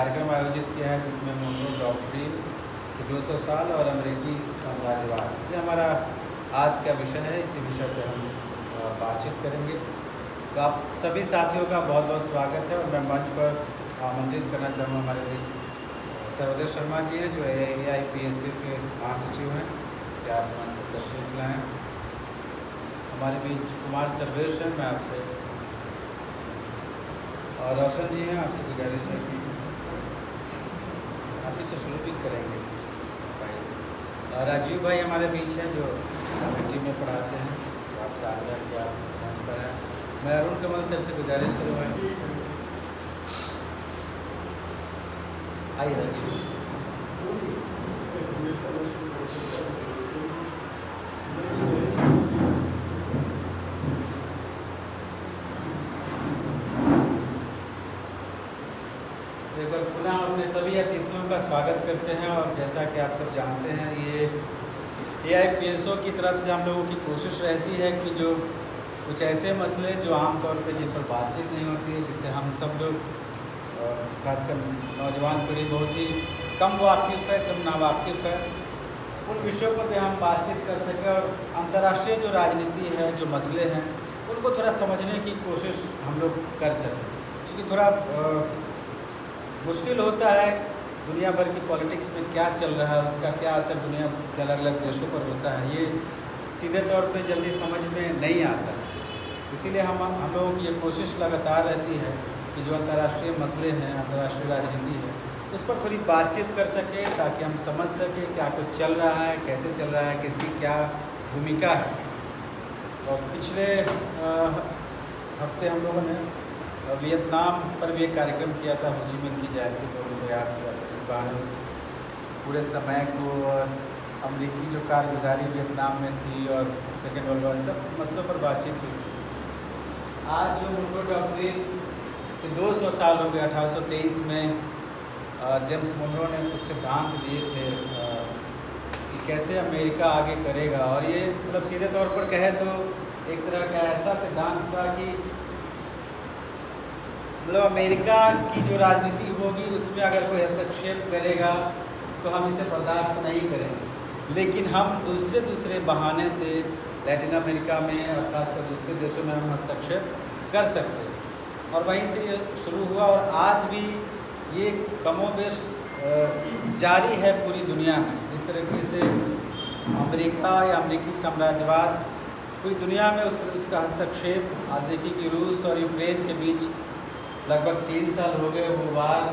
कार्यक्रम आयोजित किया है जिसमें मोनरो डॉक्ट्रिन के 200 साल और अमेरिकी साम्राज्यवाद, ये हमारा आज का विषय है। इसी विषय पर हम बातचीत करेंगे। तो आप सभी साथियों का बहुत बहुत स्वागत है और मैं मंच पर आमंत्रित करना चाहूँगा हमारे बीच सर्वोदय शर्मा जी हैं जो AIPSU के महासचिव हैं। क्या आप मंच पर तशरीफ लाएँ। हमारे बीच कुमार सर्वेश हैं, मैं आपसे और रोशन जी हैं, आपसे गुजारिश है कि आप इसे शुरू भी करेंगे। राजीव भाई हमारे बीच हैं जो कमेटी में पढ़ाते हैं, तो आपसे आग्रह किया मंच पर है। मैं अरुण कमल सर से गुजारिश करूँगा, आइए राजीव। एक बार पुनः अपने सभी अतिथियों का स्वागत करते हैं। और जैसा कि आप सब जानते हैं, ये AIPSO की तरफ से हम लोगों की कोशिश रहती है कि जो कुछ ऐसे मसले जो आमतौर पर जिन पर बातचीत नहीं होती है, जिससे हम सब लोग खासकर नौजवान पीढ़ी बहुत ही कम वाकिफ़ है, कम नावाकिफ़ है, उन विषयों पर भी हम बातचीत कर सकें और अंतर्राष्ट्रीय जो राजनीति है, जो मसले हैं, उनको थोड़ा समझने की कोशिश हम लोग कर सकें। क्योंकि थोड़ा मुश्किल होता है दुनिया भर की पॉलिटिक्स में क्या चल रहा है, उसका क्या असर दुनिया के अलग अलग देशों पर होता है, ये सीधे तौर पे जल्दी समझ में नहीं आता है। इसीलिए हम लोगों की ये कोशिश लगातार रहती है कि जो अंतर्राष्ट्रीय मसले हैं, अंतर्राष्ट्रीय राजनीति है, उस पर थोड़ी बातचीत कर सकें ताकि हम समझ सकें क्या कुछ चल रहा है, कैसे चल रहा है, किसकी क्या भूमिका है। और पिछले हफ्ते हम लोगों ने वियतनाम पर भी एक कार्यक्रम किया था, हो ची मिन की जयंती पर उनको याद किया था। इस बहाने उस पूरे समय को और अमरीकी जो कारगुजारी वियतनाम में थी और सेकेंड वर्ल्ड वॉर, सब मसलों पर बातचीत हुई थी। आज जो मोनरो डॉक्ट्रिन के 200 साल हो गए, 1823 में जेम्स मोनरो ने कुछ सिद्धांत दिए थे कि कैसे अमेरिका आगे करेगा। और ये मतलब सीधे तौर पर कहे तो एक तरह का ऐसा सिद्धांत था कि मतलब अमेरिका की जो राजनीति होगी उसमें अगर कोई हस्तक्षेप करेगा तो हम इसे बर्दाश्त नहीं करेंगे, लेकिन हम दूसरे बहाने से लैटिन अमेरिका में और खासकर दूसरे देशों में हम हस्तक्षेप कर सकते हैं। और वहीं से ये शुरू हुआ और आज भी ये कमोबेश जारी है पूरी दुनिया में। जिस तरीके से अमेरिका या अमेरिकी साम्राज्यवाद पूरी दुनिया में उसका हस्तक्षेप, आज देखिए कि रूस और यूक्रेन के बीच लगभग 3 साल हो गए, वो वार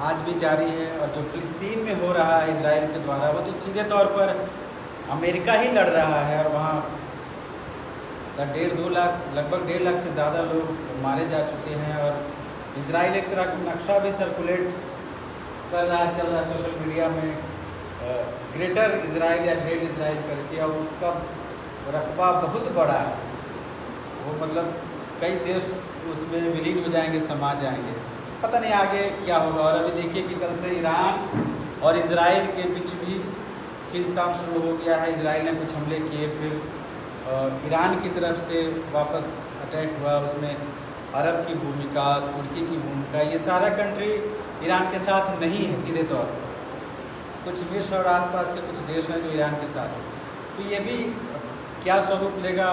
आज भी जारी है। और जो फ़िलिस्तीन में हो रहा है इजराइल के द्वारा, वो तो सीधे तौर पर अमेरिका ही लड़ रहा है। और वहाँ 1.5-2 लाख, लगभग 1.5 लाख से ज़्यादा लोग मारे जा चुके हैं। और इजराइल एक तरह का नक्शा भी सर्कुलेट कर रहा है, चल रहा है सोशल मीडिया में, ग्रेटर इजराइल या ग्रेट इजराइल करके, और उसका रकबा बहुत बड़ा है। वो मतलब कई देश उसमें विलीन हो जाएंगे, समा जाएंगे, पता नहीं आगे क्या होगा। और अभी देखिए कि कल से ईरान और इजराइल के बीच भी खींचतान शुरू हो गया है। इजराइल ने कुछ हमले किए, फिर ईरान की तरफ से वापस अटैक हुआ। उसमें अरब की भूमिका, तुर्की की भूमिका, ये सारा कंट्री ईरान के साथ नहीं है सीधे तौर पर। कुछ मिस्र और आसपास के कुछ देश हैं जो ईरान के साथ हैं। तो ये भी क्या स्वरूप लेगा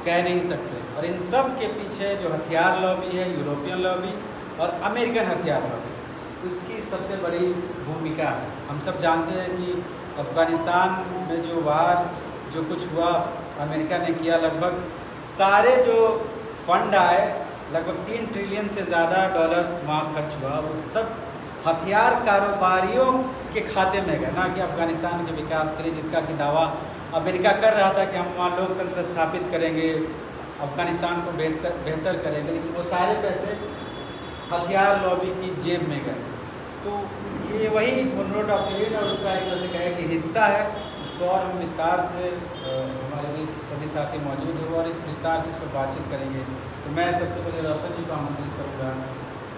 कह नहीं सकते। और इन सब के पीछे जो हथियार लॉबी है, यूरोपियन लॉबी और अमेरिकन हथियार लॉबी, उसकी सबसे बड़ी भूमिका है। हम सब जानते हैं कि अफ़गानिस्तान में जो वार जो कुछ हुआ, अमेरिका ने किया। लगभग सारे जो फंड आए, लगभग $3 ट्रिलियन से ज़्यादा डॉलर वहाँ खर्च हुआ, वो सब हथियार कारोबारियों के खाते में गए, ना कि अफ़गानिस्तान के विकास के लिए, जिसका कि दावा अमेरिका कर रहा था कि हम वहाँ लोकतंत्र स्थापित करेंगे, अफ़गानिस्तान को बेहतर करेंगे। लेकिन वो सारे पैसे हथियार लॉबी की जेब में गए। तो ये वही मोनरो डॉक्ट्रिन और उसका एक तरह से कहे कि हिस्सा है। इसको और हम विस्तार से, हमारे बीच सभी साथी मौजूद हैं और इस विस्तार से इस पर बातचीत करेंगे। तो मैं सबसे पहले रोशन जी को आमंत्रित करूँगा।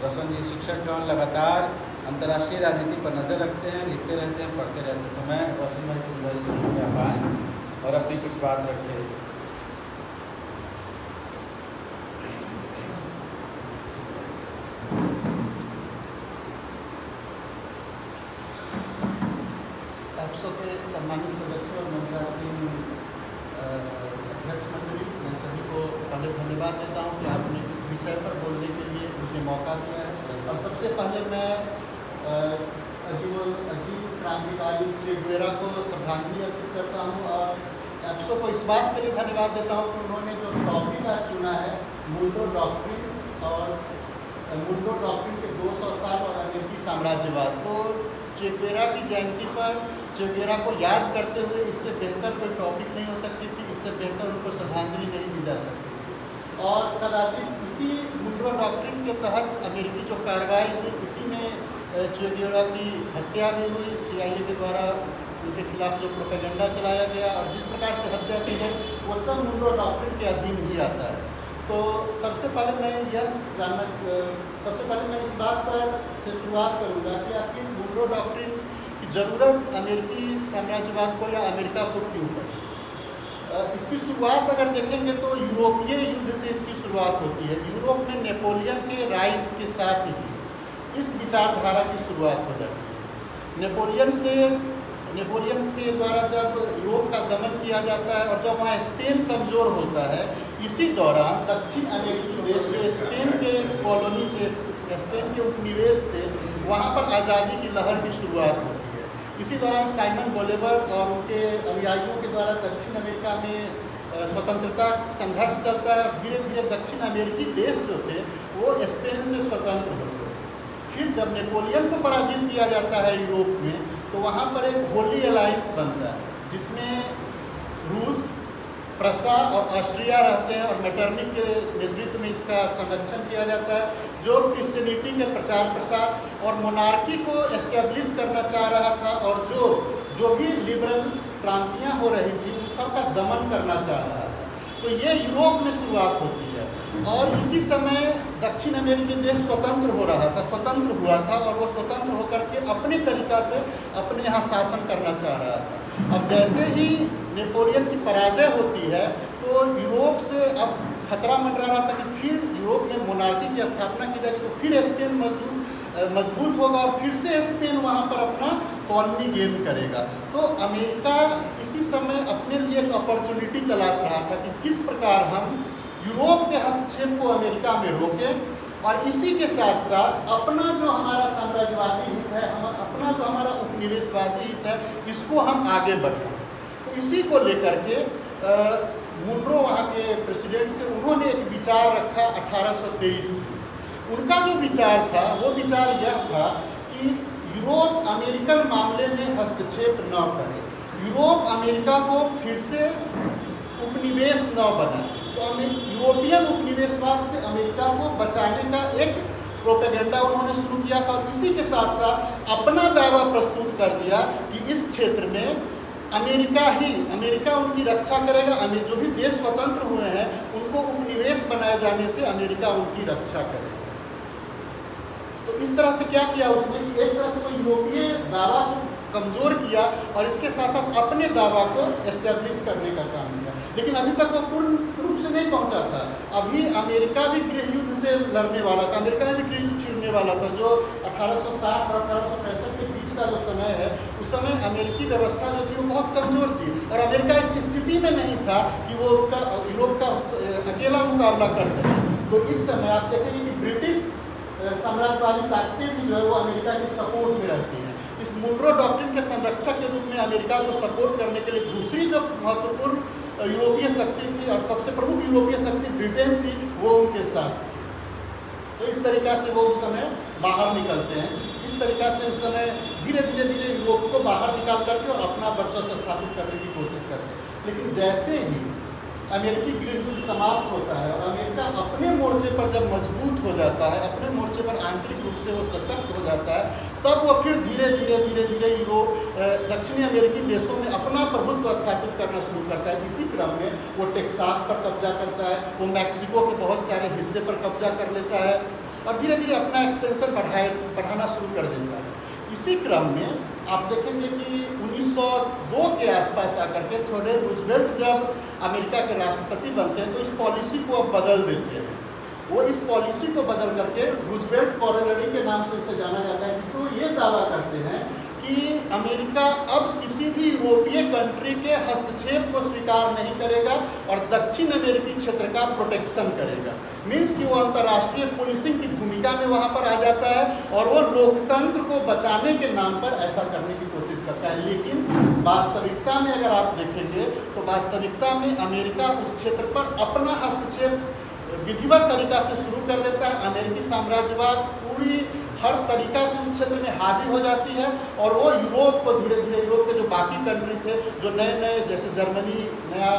रोशन जी शिक्षक हैं, लगातार अंतर्राष्ट्रीय राजनीति पर नज़र रखते हैं, लिखते रहते हैं, पढ़ते रहते हैं। तो मैं रोशन भाई से गुजारिश करूँगा आप आएँ और अपनी कुछ बात रखें। सम्मानित सदस्यों और मंचासीन अध्यक्ष मंडली, मैं सभी को पहले धन्यवाद देता हूँ कि आपने इस विषय पर बोलने के लिए मुझे मौका दिया है। और सबसे पहले मैं अजीब क्रांतिकारी चे गुवेरा को श्रद्धांजलि अर्पित करता हूँ और एप्सो को इस बात के लिए धन्यवाद देता हूँ कि उन्होंने जो टॉपिक आज चुना है मुंडो डॉक्ट्रिन और मुंडो डॉक्ट्रिन के 200 साल और अमेरिकी साम्राज्यवाद को चे गुवेरा की जयंती पर चे गुवेरा को याद करते हुए इससे बेहतर कोई टॉपिक नहीं हो सकती थी, इससे बेहतर उनको श्रद्धांजलि नहीं दी जा सकती थी। और कदाचित इसी मुंडो डॉक्ट्रिन के तहत अमेरिकी जो कार्रवाई हुई उसी में चे गुवेरा की हत्या भी हुई, CIA के द्वारा उनके खिलाफ जो प्रोपेगेंडा चलाया गया और जिस प्रकार से हत्या की गई वो सब मुंडो डॉक्ट्रिन के अधीन ही आता है। तो सबसे पहले मैं इस बात पर से शुरुआत करूँगा कि आखिर मुंडो डॉक्ट्रिन की ज़रूरत अमेरिकी साम्राज्यवाद को या अमेरिका को क्यों पड़ी। इसकी शुरुआत अगर देखेंगे तो यूरोपीय युद्ध से इसकी शुरुआत होती है। यूरोप में नेपोलियन के राइज के साथ ही इस विचारधारा की शुरुआत हो जाती है। नेपोलियन के द्वारा जब यूरोप का दमन किया जाता है और जब वहाँ स्पेन कमज़ोर होता है, इसी दौरान दक्षिण अमेरिकी देश जो स्पेन के कॉलोनी थे, स्पेन के उपनिवेश थे, वहाँ पर आज़ादी की लहर की शुरुआत होती है। इसी दौरान साइमन बोलीवर और उनके अनुयायियों के द्वारा दक्षिण अमेरिका में स्वतंत्रता संघर्ष चलता है और धीरे धीरे दक्षिण अमेरिकी देश जो थे वो स्पेन से स्वतंत्र होते हैं। फिर जब नेपोलियन को पराजित किया जाता है यूरोप में, तो वहाँ पर एक होली अलायंस बनता है जिसमें रूस, प्रसा और ऑस्ट्रिया रहते हैं और मेटरनिक के नेतृत्व में इसका संरक्षण किया जाता है, जो क्रिश्चियनिटी के प्रचार प्रसार और मोनार्की को एस्टेब्लिश करना चाह रहा था और जो भी लिबरल क्रांतियाँ हो रही थी उन सब का दमन करना चाह रहा था। तो ये यूरोप में शुरुआत होती है और इसी समय दक्षिण अमेरिकी देश स्वतंत्र हो रहा था, स्वतंत्र हुआ था और वो स्वतंत्र होकर के अपने तरीक़ा से अपने यहाँ शासन करना चाह रहा था। अब जैसे ही नेपोलियन की पराजय होती है तो यूरोप से अब खतरा मंडरा रहा था कि फिर यूरोप में मोनार्की की स्थापना की जाएगी तो फिर स्पेन मजबूत होगा और फिर से स्पेन वहाँ पर अपना कॉलोनी गेन करेगा। तो अमेरिका इसी समय अपने लिए एक अपॉर्चुनिटी तलाश रहा था कि किस प्रकार हम यूरोप के हस्तक्षेप को अमेरिका में रोकें और इसी के साथ साथ अपना जो हमारा साम्राज्यवादी हित है, अपना जो हमारा उपनिवेशवादी हित है, इसको हम आगे बढ़ाएं। तो इसी को लेकर के मुनरो वहाँ के प्रेसिडेंट थे, उन्होंने एक विचार रखा 1823। उनका जो विचार था वो विचार यह था कि यूरोप अमेरिकन मामले में हस्तक्षेप न करे, यूरोप अमेरिका को फिर से उपनिवेश न बनाए। तो यूरोपियन उपनिवेशवाद से अमेरिका को बचाने का एक प्रोपेगेंडा उन्होंने शुरू किया था और इसी के साथ साथ अपना दावा प्रस्तुत कर दिया कि इस क्षेत्र में अमेरिका उनकी रक्षा करेगा। जो भी देश स्वतंत्र हुए हैं उनको उपनिवेश बनाए जाने से अमेरिका उनकी रक्षा करेगा। तो इस तरह से क्या किया उसने कि एक तरह से वो यूरोपीय दावा को कमज़ोर किया और इसके साथ साथ अपने दावा को एस्टेब्लिश करने का काम किया। लेकिन अभी तक वो पूर्ण रूप से नहीं पहुंचा था। अभी अमेरिका भी गृह युद्ध से लड़ने वाला था, अमेरिका में भी गृह युद्ध छिड़ने वाला था, जो 1860 और 1865 के बीच का जो समय है, उस समय अमेरिकी व्यवस्था जो थी वो बहुत कमज़ोर थी और अमेरिका इस स्थिति में नहीं था कि वो उसका यूरोप का अकेला मुकाबला कर सके। तो इस समय आप देखेंगे कि ब्रिटिश साम्राज्यवादी ताकतें भी जो है वो अमेरिका के सपोर्ट में रहती हैं। इस मुनरो डॉक्ट्रिन के संरक्षक के रूप में अमेरिका को सपोर्ट करने के लिए दूसरी जो महत्वपूर्ण यूरोपीय शक्ति थी और सबसे प्रमुख यूरोपीय शक्ति ब्रिटेन थी, वो उनके साथ थी। तो इस तरीक़ा से वो उस समय बाहर निकलते हैं। इस तरीक़ा से उस समय धीरे धीरे यूरोप को बाहर निकाल करके और अपना वर्चस्व स्थापित करने की कोशिश करते हैं। लेकिन जैसे ही अमेरिकी गृह युद्ध समाप्त होता है और अमेरिका अपने मोर्चे पर जब मजबूत हो जाता है, अपने मोर्चे पर आंतरिक रूप से वो सशक्त हो जाता है, तब वो फिर धीरे धीरे यूरोप दक्षिणी अमेरिकी देशों में अपना प्रभुत्व स्थापित करना शुरू करता है। इसी क्रम में वो टेक्सास पर कब्जा करता है, वो मैक्सिको के बहुत सारे हिस्से पर कब्जा कर लेता है और धीरे धीरे अपना एक्सपेंशन बढ़ाना शुरू कर देता है। इसी क्रम में आप देखेंगे कि 1902 के आसपास आकर के थोडेर रूजवेल्ट जब अमेरिका के राष्ट्रपति बनते हैं तो इस पॉलिसी को अब बदल देते हैं। वो इस पॉलिसी को बदल करके रूजवेल्ट कॉरिडोर के नाम से उसे जाना जाता है, जिसमें वो ये दावा करते हैं कि कि अमेरिका अब किसी भी यूरोपीय कंट्री के हस्तक्षेप को स्वीकार नहीं करेगा और दक्षिण अमेरिकी क्षेत्र का प्रोटेक्शन करेगा। मीन्स कि वो अंतर्राष्ट्रीय पुलिसिंग की भूमिका में वहाँ पर आ जाता है और वो लोकतंत्र को बचाने के नाम पर ऐसा करने की कोशिश करता है। लेकिन वास्तविकता में अगर आप देखेंगे तो वास्तविकता में अमेरिका उस क्षेत्र पर अपना हस्तक्षेप विधिवत तरीका से शुरू कर देता है। अमेरिकी साम्राज्यवाद पूरी हर तरीका से उस क्षेत्र में हावी हो जाती है और वो यूरोप को धीरे धीरे, यूरोप के जो बाकी कंट्री थे जो नए नए, जैसे जर्मनी नया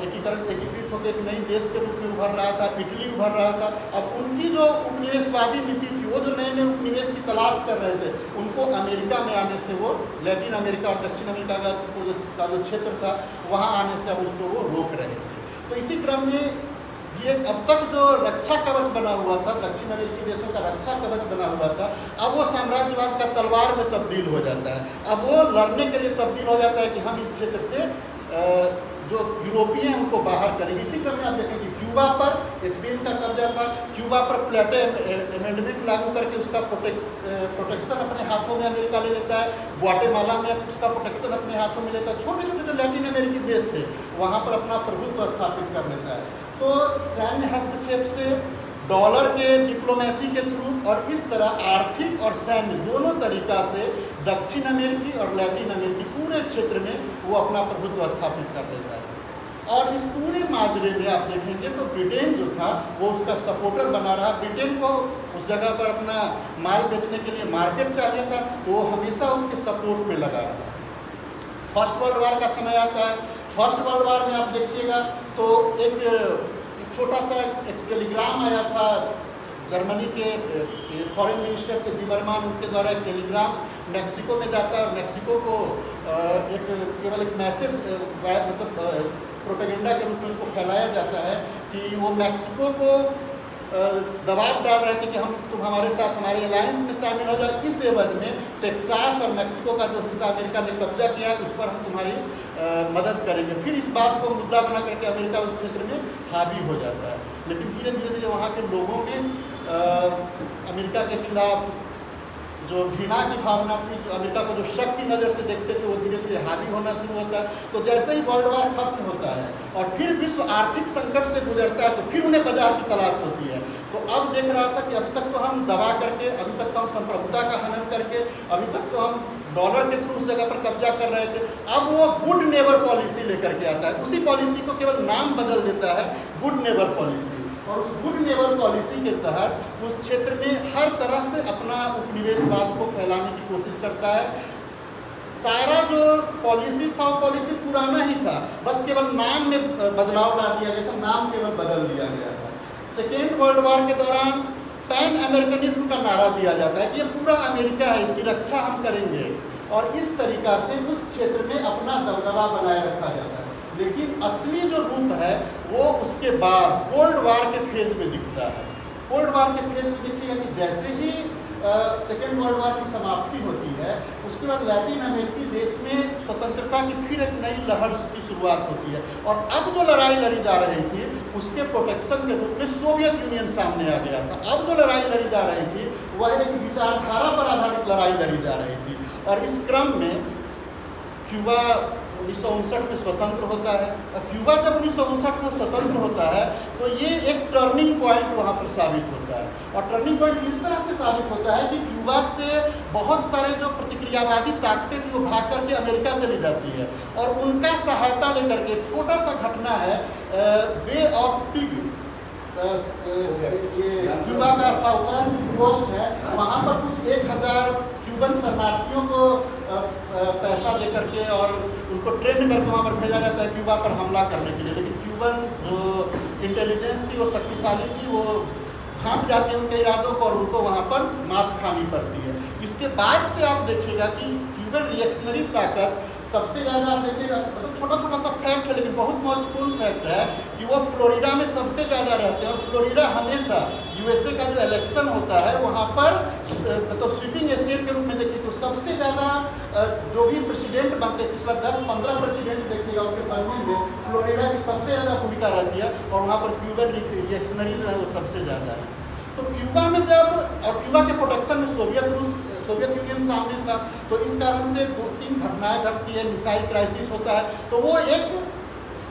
एकीकृत होकर एक नई देश के रूप में उभर रहा था, इटली उभर रहा था, अब उनकी जो उपनिवेशवादी नीति थी, वो जो नए नए उपनिवेश की तलाश कर रहे थे, उनको अमेरिका में आने से वो लैटिन अमेरिका और दक्षिण अमेरिका का जो क्षेत्र था वहाँ आने से अब उसको वो रोक रहे थे। तो इसी क्रम में ये अब तक जो रक्षा कवच बना हुआ था, दक्षिण अमेरिकी देशों का रक्षा कवच बना हुआ था, अब वो साम्राज्यवाद का तलवार में तब्दील हो जाता है। अब वो लड़ने के लिए तब्दील हो जाता है कि हम इस क्षेत्र से जो यूरोपीय हैं उनको बाहर करेंगे। इसी क्रम में आप देखेंगे क्यूबा पर स्पेन का कब्जा था, क्यूबा पर प्लेटो अमेंडमेंट लागू करके उसका प्रोटेक्शन अपने हाथों में अमेरिका ले लेता है। ग्वाटेमाला में उसका प्रोटेक्शन अपने हाथों में लेता है। छोटे छोटे जो लैटिन अमेरिकी देश थे वहाँ पर अपना प्रभुत्व स्थापित कर लेता है। तो सैन्य हस्तक्षेप से, डॉलर के डिप्लोमेसी के थ्रू और इस तरह आर्थिक और सैन्य दोनों तरीका से दक्षिण अमेरिकी और लैटिन अमेरिकी पूरे क्षेत्र में वो अपना प्रभुत्व स्थापित कर देता है। और इस पूरे माजरे में आप देखेंगे तो ब्रिटेन जो था वो उसका सपोर्टर बना रहा। ब्रिटेन को उस जगह पर अपना माल बेचने के लिए मार्केट चाहिए था, तो वो हमेशा उसके सपोर्ट में लगा रहा। फर्स्ट वर्ल्ड वॉर का समय आता है। फर्स्ट वर्ल्ड वॉर में आप देखिएगा तो एक छोटा सा एक टेलीग्राम आया था जर्मनी के फॉरेन मिनिस्टर के जिमरमान, उनके द्वारा एक टेलीग्राम मैक्सिको में जाता है और मैक्सिको को केवल एक मैसेज मतलब प्रोपेगेंडा के रूप में उसको फैलाया जाता है कि वो मैक्सिको को दबाव डाल रहे थे कि तुम हमारे साथ हमारे अलायंस में शामिल हो जाओ। इस एवज में टेक्सास और मैक्सिको का जो हिस्सा अमेरिका ने कब्जा किया है उस पर हम तुम्हारी मदद करेंगे। फिर इस बात को मुद्दा बना करके अमेरिका उस क्षेत्र में हावी हो जाता है। लेकिन धीरे धीरे वहाँ के लोगों में अमेरिका के खिलाफ जो घृणा की भावना थी, जो अमेरिका को जो शक की नज़र से देखते थे, वो धीरे धीरे हावी होना शुरू होता है। तो जैसे ही वर्ल्ड वॉर खत्म होता है और फिर विश्व आर्थिक संकट से गुजरता है तो फिर उन्हें बाजार की तलाश होती है। तो अब देख रहा था कि अभी तक तो हम दबा करके, अभी तक तो हम संप्रभुता का हनन करके, अभी तक तो हम डॉलर के थ्रू उस जगह पर कब्जा कर रहे थे। अब वो गुड नेबर पॉलिसी लेकर के आता है। उसी पॉलिसी को केवल नाम बदल देता है गुड नेबर पॉलिसी, और उस गुड नेबर पॉलिसी के तहत उस क्षेत्र में हर तरह से अपना उपनिवेशवाद को फैलाने की कोशिश करता है। सारा जो पॉलिसी था वो पॉलिसी पुराना ही था, बस केवल नाम में बदलाव ला दिया गया था, नाम केवल बदल दिया गया था। सेकेंड वर्ल्ड वॉर के दौरान पैन अमेरिकनिज्म का नारा दिया जाता है कि ये पूरा अमेरिका है, इसकी रक्षा हम करेंगे, और इस तरीका से उस क्षेत्र में अपना दबदबा बनाए रखा जाता है। लेकिन असली जो रूप है वो उसके बाद कोल्ड वॉर के फेज में दिखता है। कोल्ड वॉर के फेज में देखिएगा कि जैसे ही सेकेंड वर्ल्ड वॉर की समाप्ति होती है उसके बाद लैटिन अमेरिकी देश में स्वतंत्रता की फिर एक नई लहर की शुरुआत होती है। और अब जो लड़ाई लड़ी जा रही थी उसके प्रोटेक्शन के रूप में सोवियत यूनियन सामने आ गया था। अब जो लड़ाई लड़ी जा रही थी वह एक विचारधारा पर आधारित लड़ाई लड़ी जा रही थी। और इस क्रम में क्यूबा 1959 में स्वतंत्र होता है। और क्यूबा जब 1959 में स्वतंत्र होता है तो ये एक टर्निंग पॉइंट वहाँ पर साबित होता है। और टर्निंग पॉइंट इस तरह से साबित होता है कि क्यूबा से बहुत सारे जो प्रतिक्रियावादी ताकतें थी वो भाग करके अमेरिका चली जाती है और उनका सहायता लेकर के एक छोटा सा घटना है बे ऑफ पिग, ये क्यूबा का साउथर्न कोस्ट है, वहाँ पर कुछ 1000 क्यूबन शरणार्थियों को पैसा दे करके और उनको ट्रेंड करके वहाँ पर भेजा जाता है क्यूबा पर हमला करने के लिए। लेकिन क्यूबन जो इंटेलिजेंस थी वो शक्तिशाली थी, वो भाग जाते हैं उनके इरादों को और उनको वहाँ पर मात खानी पड़ती है। इसके बाद से आप देखिएगा कि क्यूबन रिएक्शनरी ताकत सबसे ज़्यादा आप देखिएगा, मतलब छोटा छोटा सा फैक्ट है लेकिन बहुत महत्वपूर्ण फैक्ट है कि वो फ्लोरिडा में सबसे ज़्यादा रहते हैं। और फ्लोरिडा हमेशा यूएसए का जो इलेक्शन होता है वहाँ पर मतलब स्वीपिंग स्टेट के रूप में देखिए तो सबसे ज़्यादा जो भी प्रेसिडेंट बनते हैं, पिछला 10-15 प्रेसिडेंट देखिएगा उनके बनने में फ्लोरिडा की सबसे ज़्यादा भूमिका रहती है और वहाँ पर क्यूबन रिएक्शनरी जो है वो सबसे ज़्यादा है। तो क्यूबा में जब, और क्यूबा के प्रोटेक्शन में सोवियत यूनियन सामने था। तो इस कारण से 2-3 घटनाएं घटती है, मिसाइल क्राइसिस होता है, तो वो एक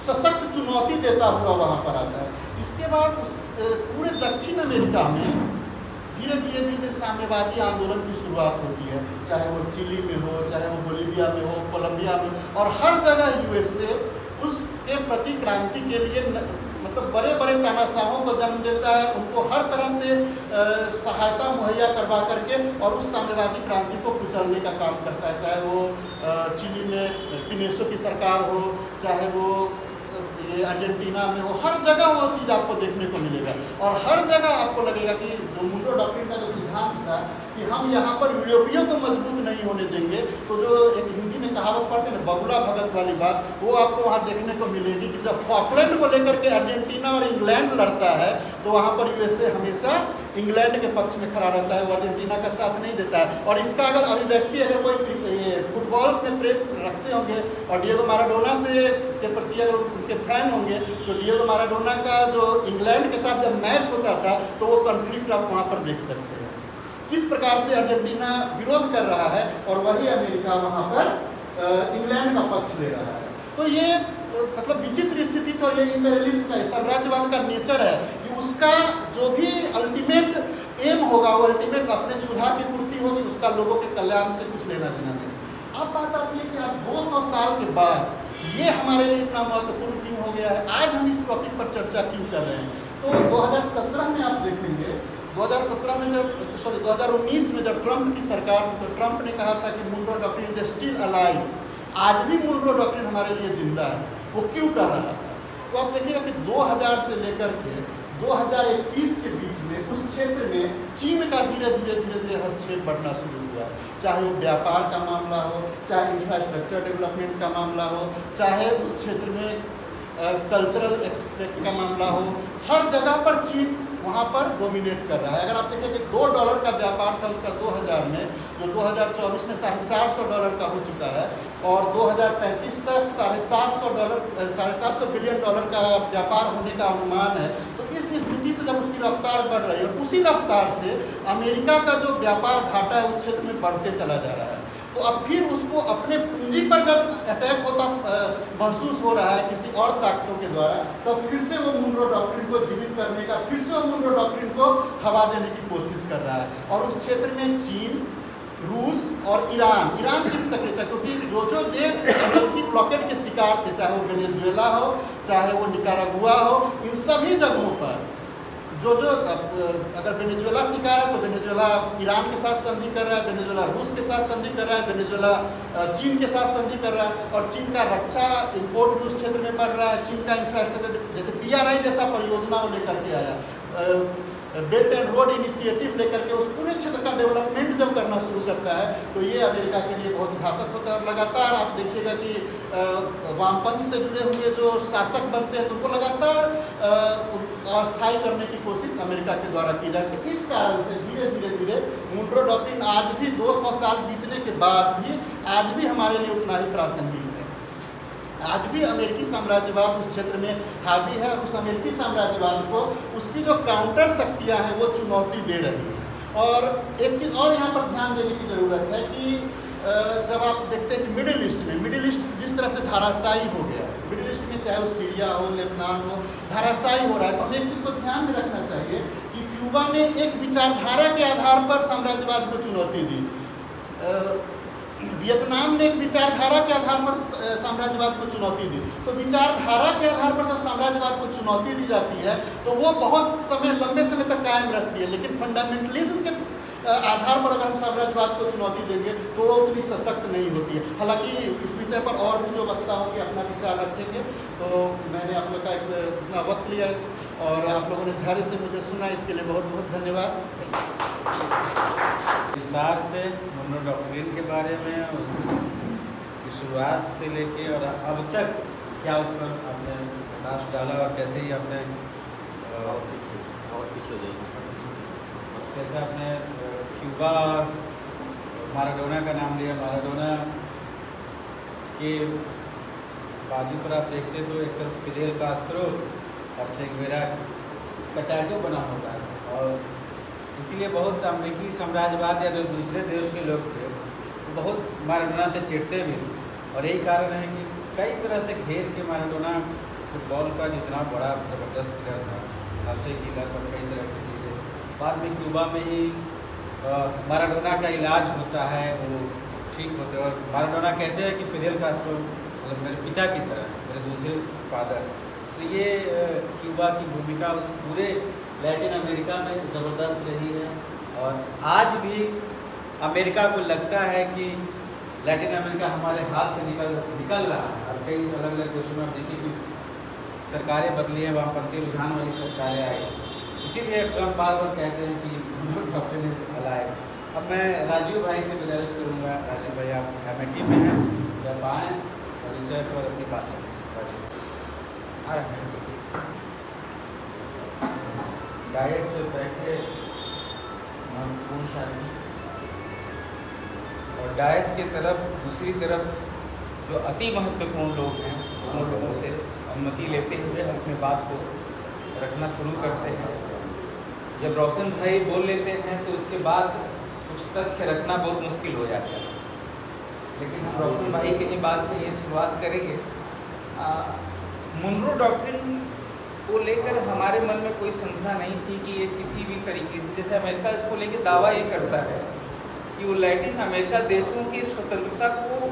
सशक्त चुनौती देता हुआ वहाँ पर आता है। इसके बाद उस पूरे दक्षिण अमेरिका में धीरे धीरे साम्यवादी आंदोलन की शुरुआत होती है, चाहे वो चिली में हो, चाहे वो बोलीविया में हो, कोलंबिया में, और हर जगह यूएसए उसके प्रति क्रांति के लिए मतलब बड़े बड़े तानाशाहों को जन्म देता है, उनको हर तरह से सहायता मुहैया करवा करके और उस साम्यवादी क्रांति को कुचलने का काम करता है। चाहे वो चिली में पिनेसो की सरकार हो, चाहे वो ये अर्जेंटीना में हो, हर जगह वो चीज़ आपको देखने को मिलेगा। और हर जगह आपको लगेगा कि जो मुंडो डॉक्ट्रिन का जो सिद्धांत था कि हम यहाँ पर यूरोपियों को मजबूत नहीं होने देंगे, तो जो एक हिंदी में कहावत पढ़ते हैं ना, बगुला भगत वाली बात, वो आपको वहाँ देखने को मिलेगी कि जब फॉकलैंड को लेकर के अर्जेंटीना और इंग्लैंड लड़ता है तो वहाँ पर यूएसए हमेशा इंग्लैंड के पक्ष में खड़ा रहता है, वो अर्जेंटीना का साथ नहीं देता है। और इसका अगर अभिव्यक्ति अगर कोई फुटबॉल में प्रेम रखते होंगे और डिएगो माराडोना से के प्रति अगर उनके फैन होंगे, तो डिएगो माराडोना का जो इंग्लैंड के साथ जब मैच होता था तो वो कॉन्फ्लिक्ट आप वहाँ पर देख सकते हैं, किस प्रकार से अर्जेंटीना विरोध कर रहा है और वही अमेरिका वहाँ पर इंग्लैंड का पक्ष ले रहा है। तो ये मतलब विचित्र स्थिति तो ये इंपेरियलिज्म का साम्राज्यवाद का नेचर है कि उसका जो भी अल्टीमेट एम होगा, वो अल्टीमेट अपने क्षुधा की पूर्ति होगी, उसका लोगों के कल्याण से कुछ लेना देना नहीं। अब बात आती है कि आज 200 साल के बाद ये हमारे लिए इतना महत्वपूर्ण क्यों हो गया है, आज हम इस टॉपिक पर चर्चा क्यों कर रहे हैं। तो 2017 में आप देखेंगे, 2017 में जब 2019 में जब ट्रंप की सरकार थी, तो ट्रंप ने कहा था कि मुंडो डॉक्ट्रिन इज स्टिल अलाइव, आज भी मुंडो डॉक्ट्रिन हमारे लिए जिंदा है। वो क्यों कह रहा था? तो आप देखिएगा कि 2000 से लेकर के 2021 के बीच में उस क्षेत्र में चीन का धीरे धीरे हस्तक्षेप बढ़ना शुरू हुआ, चाहे वो व्यापार का मामला हो, चाहे इंफ्रास्ट्रक्चर डेवलपमेंट का मामला हो, चाहे उस क्षेत्र में कल्चरल एक्सपेक्ट का मामला हो, हर जगह पर चीन वहाँ पर डोमिनेट कर रहा है। अगर आप देखें कि $2 का व्यापार था उसका 2000 में, जो 2024 में $450 का हो चुका है, और 2035 तक $750 बिलियन का व्यापार होने का अनुमान है। तो इस स्थिति से जब उसकी रफ्तार बढ़ रही है और उसी रफ्तार से अमेरिका का जो व्यापार घाटा है उस क्षेत्र में बढ़ते चला जा रहा है, तो अब फिर उसको अपने पूंजी पर जब अटैक होता महसूस हो रहा है किसी और ताकतों के द्वारा, तो फिर से वो मुंडो डॉक्ट्रिन को जीवित करने का, फिर से वो मुंडो डॉक्ट्रिन को हवा देने की कोशिश कर रहा है। और उस क्षेत्र में चीन, रूस और ईरान की भी सक्रियता, क्योंकि जो देश अमेरिकी ब्लॉकेट के शिकार थे, चाहे वो वेनेजुएला हो, चाहे वो निकारागुआ हो, इन सभी जगहों पर जो अगर वेनेजुएला शिकार है तो वेनेजुएला ईरान के साथ संधि कर रहा है, वेनेजुएला रूस के साथ संधि कर रहा है, वेनेजुएला चीन के साथ संधि कर रहा है, और चीन का रक्षा इंपोर्ट भी उस क्षेत्र में बढ़ रहा है। चीन का इंफ्रास्ट्रक्चर जैसे PRI जैसा परियोजना वो लेकर के आया, बेल्ट एंड रोड इनिशिएटिव लेकर के उस पूरे क्षेत्र का डेवलपमेंट जब करना शुरू करता है, तो ये अमेरिका के लिए बहुत घातक होता है। और लगातार आप देखिएगा कि वामपंथ से जुड़े हुए जो शासक बनते हैं तो उनको लगातार अस्थायी करने की कोशिश अमेरिका के द्वारा की जाती है। इस कारण से धीरे धीरे मुंडो डॉक्ट्रिन आज भी 200 साल बीतने के बाद भी आज भी हमारे लिए उतना ही प्रासंगिक है। आज भी अमेरिकी साम्राज्यवाद उस क्षेत्र में हावी है, उस अमेरिकी साम्राज्यवाद को उसकी जो काउंटर शक्तियाँ हैं वो चुनौती दे रही हैं। और एक चीज़ और यहाँ पर ध्यान देने की ज़रूरत है कि जब आप देखते हैं कि मिडिल ईस्ट जिस तरह से धाराशायी हो गया है, मिडिल ईस्ट में चाहे वो सीरिया हो, लेबनान हो, धाराशायी हो रहा है, तो हमें एक चीज़ को ध्यान में रखना चाहिए कि क्यूबा ने एक विचारधारा के आधार पर साम्राज्यवाद को चुनौती दी, वियतनाम ने एक विचारधारा के आधार पर साम्राज्यवाद को चुनौती दी। तो विचारधारा के आधार पर जब साम्राज्यवाद को चुनौती दी जाती है तो वो बहुत लंबे समय तक कायम रखती है, लेकिन फंडामेंटलिज्म के आधार पर अगर हम साम्राज्यवाद को चुनौती देंगे तो वो उतनी सशक्त नहीं होती है। हालांकि इस विषय पर और भी जो वक्ता होंगे अपना विचार रखेंगे, तो मैंने आप लोग का इतना वक्त लिया और आप लोगों ने धैर्य से मुझे सुना, इसके लिए बहुत बहुत धन्यवाद। विस्तार से मुंडो डॉक्ट्रिन के बारे में, उसकी शुरुआत से लेके और अब तक क्या उस पर आपने प्रकाश डाला और कैसे ही आपने कैसे आपने क्यूबा और माराडोना का नाम लिया। माराडोना के बाजू पर आप देखते तो एक तरफ फिदेल कास्त्रो और चे गुवेरा का टैटू बना होता है, और इसीलिए बहुत अमेरिकी साम्राज्यवाद या जो दूसरे देश के लोग थे वो बहुत माराडोना से चिढ़ते भी थे, और यही कारण है कि कई तरह से घेर के माराडोना फुटबॉल का जितना बड़ा ज़बरदस्त प्लेयर था, नशे की लत और कई तरह की चीज़ें, बाद में क्यूबा में ही माराडोना का इलाज होता है, वो ठीक होते हैं। और माराडोना कहते हैं कि फिडेल कास्ट्रो मतलब मेरे पिता की तरह, मेरे दूसरे फादर। तो ये क्यूबा की भूमिका उस पूरे लैटिन अमेरिका में ज़बरदस्त रही है, और आज भी अमेरिका को लगता है कि लैटिन अमेरिका हमारे हाथ से निकल रहा है। और कई अलग अलग देशों में आप देखिए कि सरकारें बदली है, वामपंथी रुझान वाली सरकारें आई, इसीलिए ट्रम्प बार बार कहते हैं कि डॉक्टर इज अलाइव। अब मैं राजीव भाई से गुजारिश करूँगा, राजीव भाई आप एमआईटी में हैं, जब आएँ और रिसर्च पर अपनी बात करें। राजीव आ रहे हैं डायरेक्ट से बैठ के महत्वपूर्ण सारी, और डायस की तरफ दूसरी तरफ जो अति महत्वपूर्ण लोग हैं उन लोगों से अनुमति लेते हुए हम अपनी बात को रखना शुरू करते हैं। जब रोशन भाई बोल लेते हैं तो उसके बाद कुछ तथ्य रखना बहुत मुश्किल हो जाता है, लेकिन हम रोशन भाई की ही बात से ये शुरुआत करेंगे। मुनरो डॉक्ट्रिन को लेकर हमारे मन में कोई संशय नहीं थी कि ये किसी भी तरीके से, जैसे अमेरिका इसको लेकर दावा ये करता है कि वो लैटिन अमेरिका देशों की स्वतंत्रता को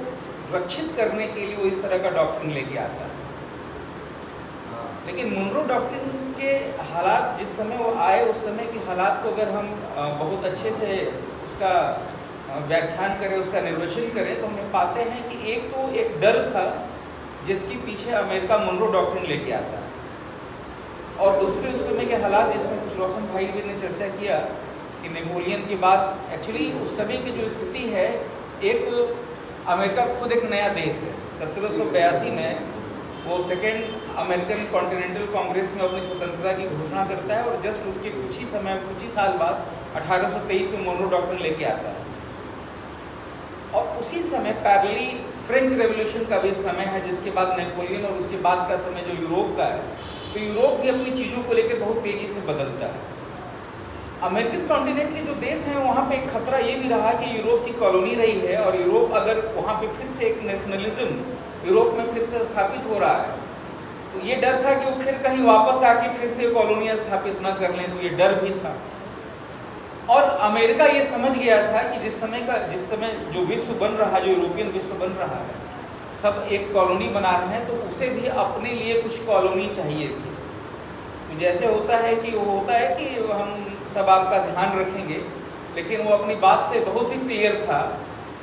रक्षित करने के लिए वो इस तरह का डॉक्ट्रिन लेके आता है। लेकिन मुनरो डॉक्ट्रिन के हालात जिस समय वो आए, उस समय के हालात को अगर हम बहुत अच्छे से उसका व्याख्यान करें, उसका निर्वचन करें, तो हमें पाते हैं कि एक तो एक डर था जिसके पीछे अमेरिका मुनरो डॉक्ट्रिन लेके आता है, और दूसरे उस समय के हालात जिसमें कुछ रोशन भाई भी ने चर्चा किया कि नेपोलियन के बाद एक्चुअली उस समय की जो स्थिति है, एक अमेरिका खुद एक नया देश है। 1782 में वो सेकेंड अमेरिकन कॉन्टिनेंटल कांग्रेस में अपनी स्वतंत्रता की घोषणा करता है, और जस्ट उसके कुछ ही साल बाद 1823 में मोनरो डॉक्ट्रिन लेके आता है। और उसी समय पैरेलली फ्रेंच रेवोल्यूशन का भी समय है, जिसके बाद नेपोलियन, और उसके बाद का समय जो यूरोप का है, तो यूरोप भी अपनी चीज़ों को लेकर बहुत तेज़ी से बदलता है। अमेरिकन कॉन्टिनेंट के जो देश हैं वहाँ पे एक खतरा ये भी रहा कि यूरोप की कॉलोनी रही है, और यूरोप अगर वहाँ पे फिर से एक नेशनलिज्म यूरोप में फिर से स्थापित हो रहा है, तो ये डर था कि वो फिर कहीं वापस आके फिर से कॉलोनियाँ स्थापित ना कर लें, तो ये डर भी था। और अमेरिका ये समझ गया था कि जिस समय जो विश्व बन रहा, जो यूरोपियन विश्व बन रहा है, सब एक कॉलोनी बना रहे हैं, तो उसे भी अपने लिए कुछ कॉलोनी चाहिए थी। तो जैसे होता है कि हम सब आपका ध्यान रखेंगे, लेकिन वो अपनी बात से बहुत ही क्लियर था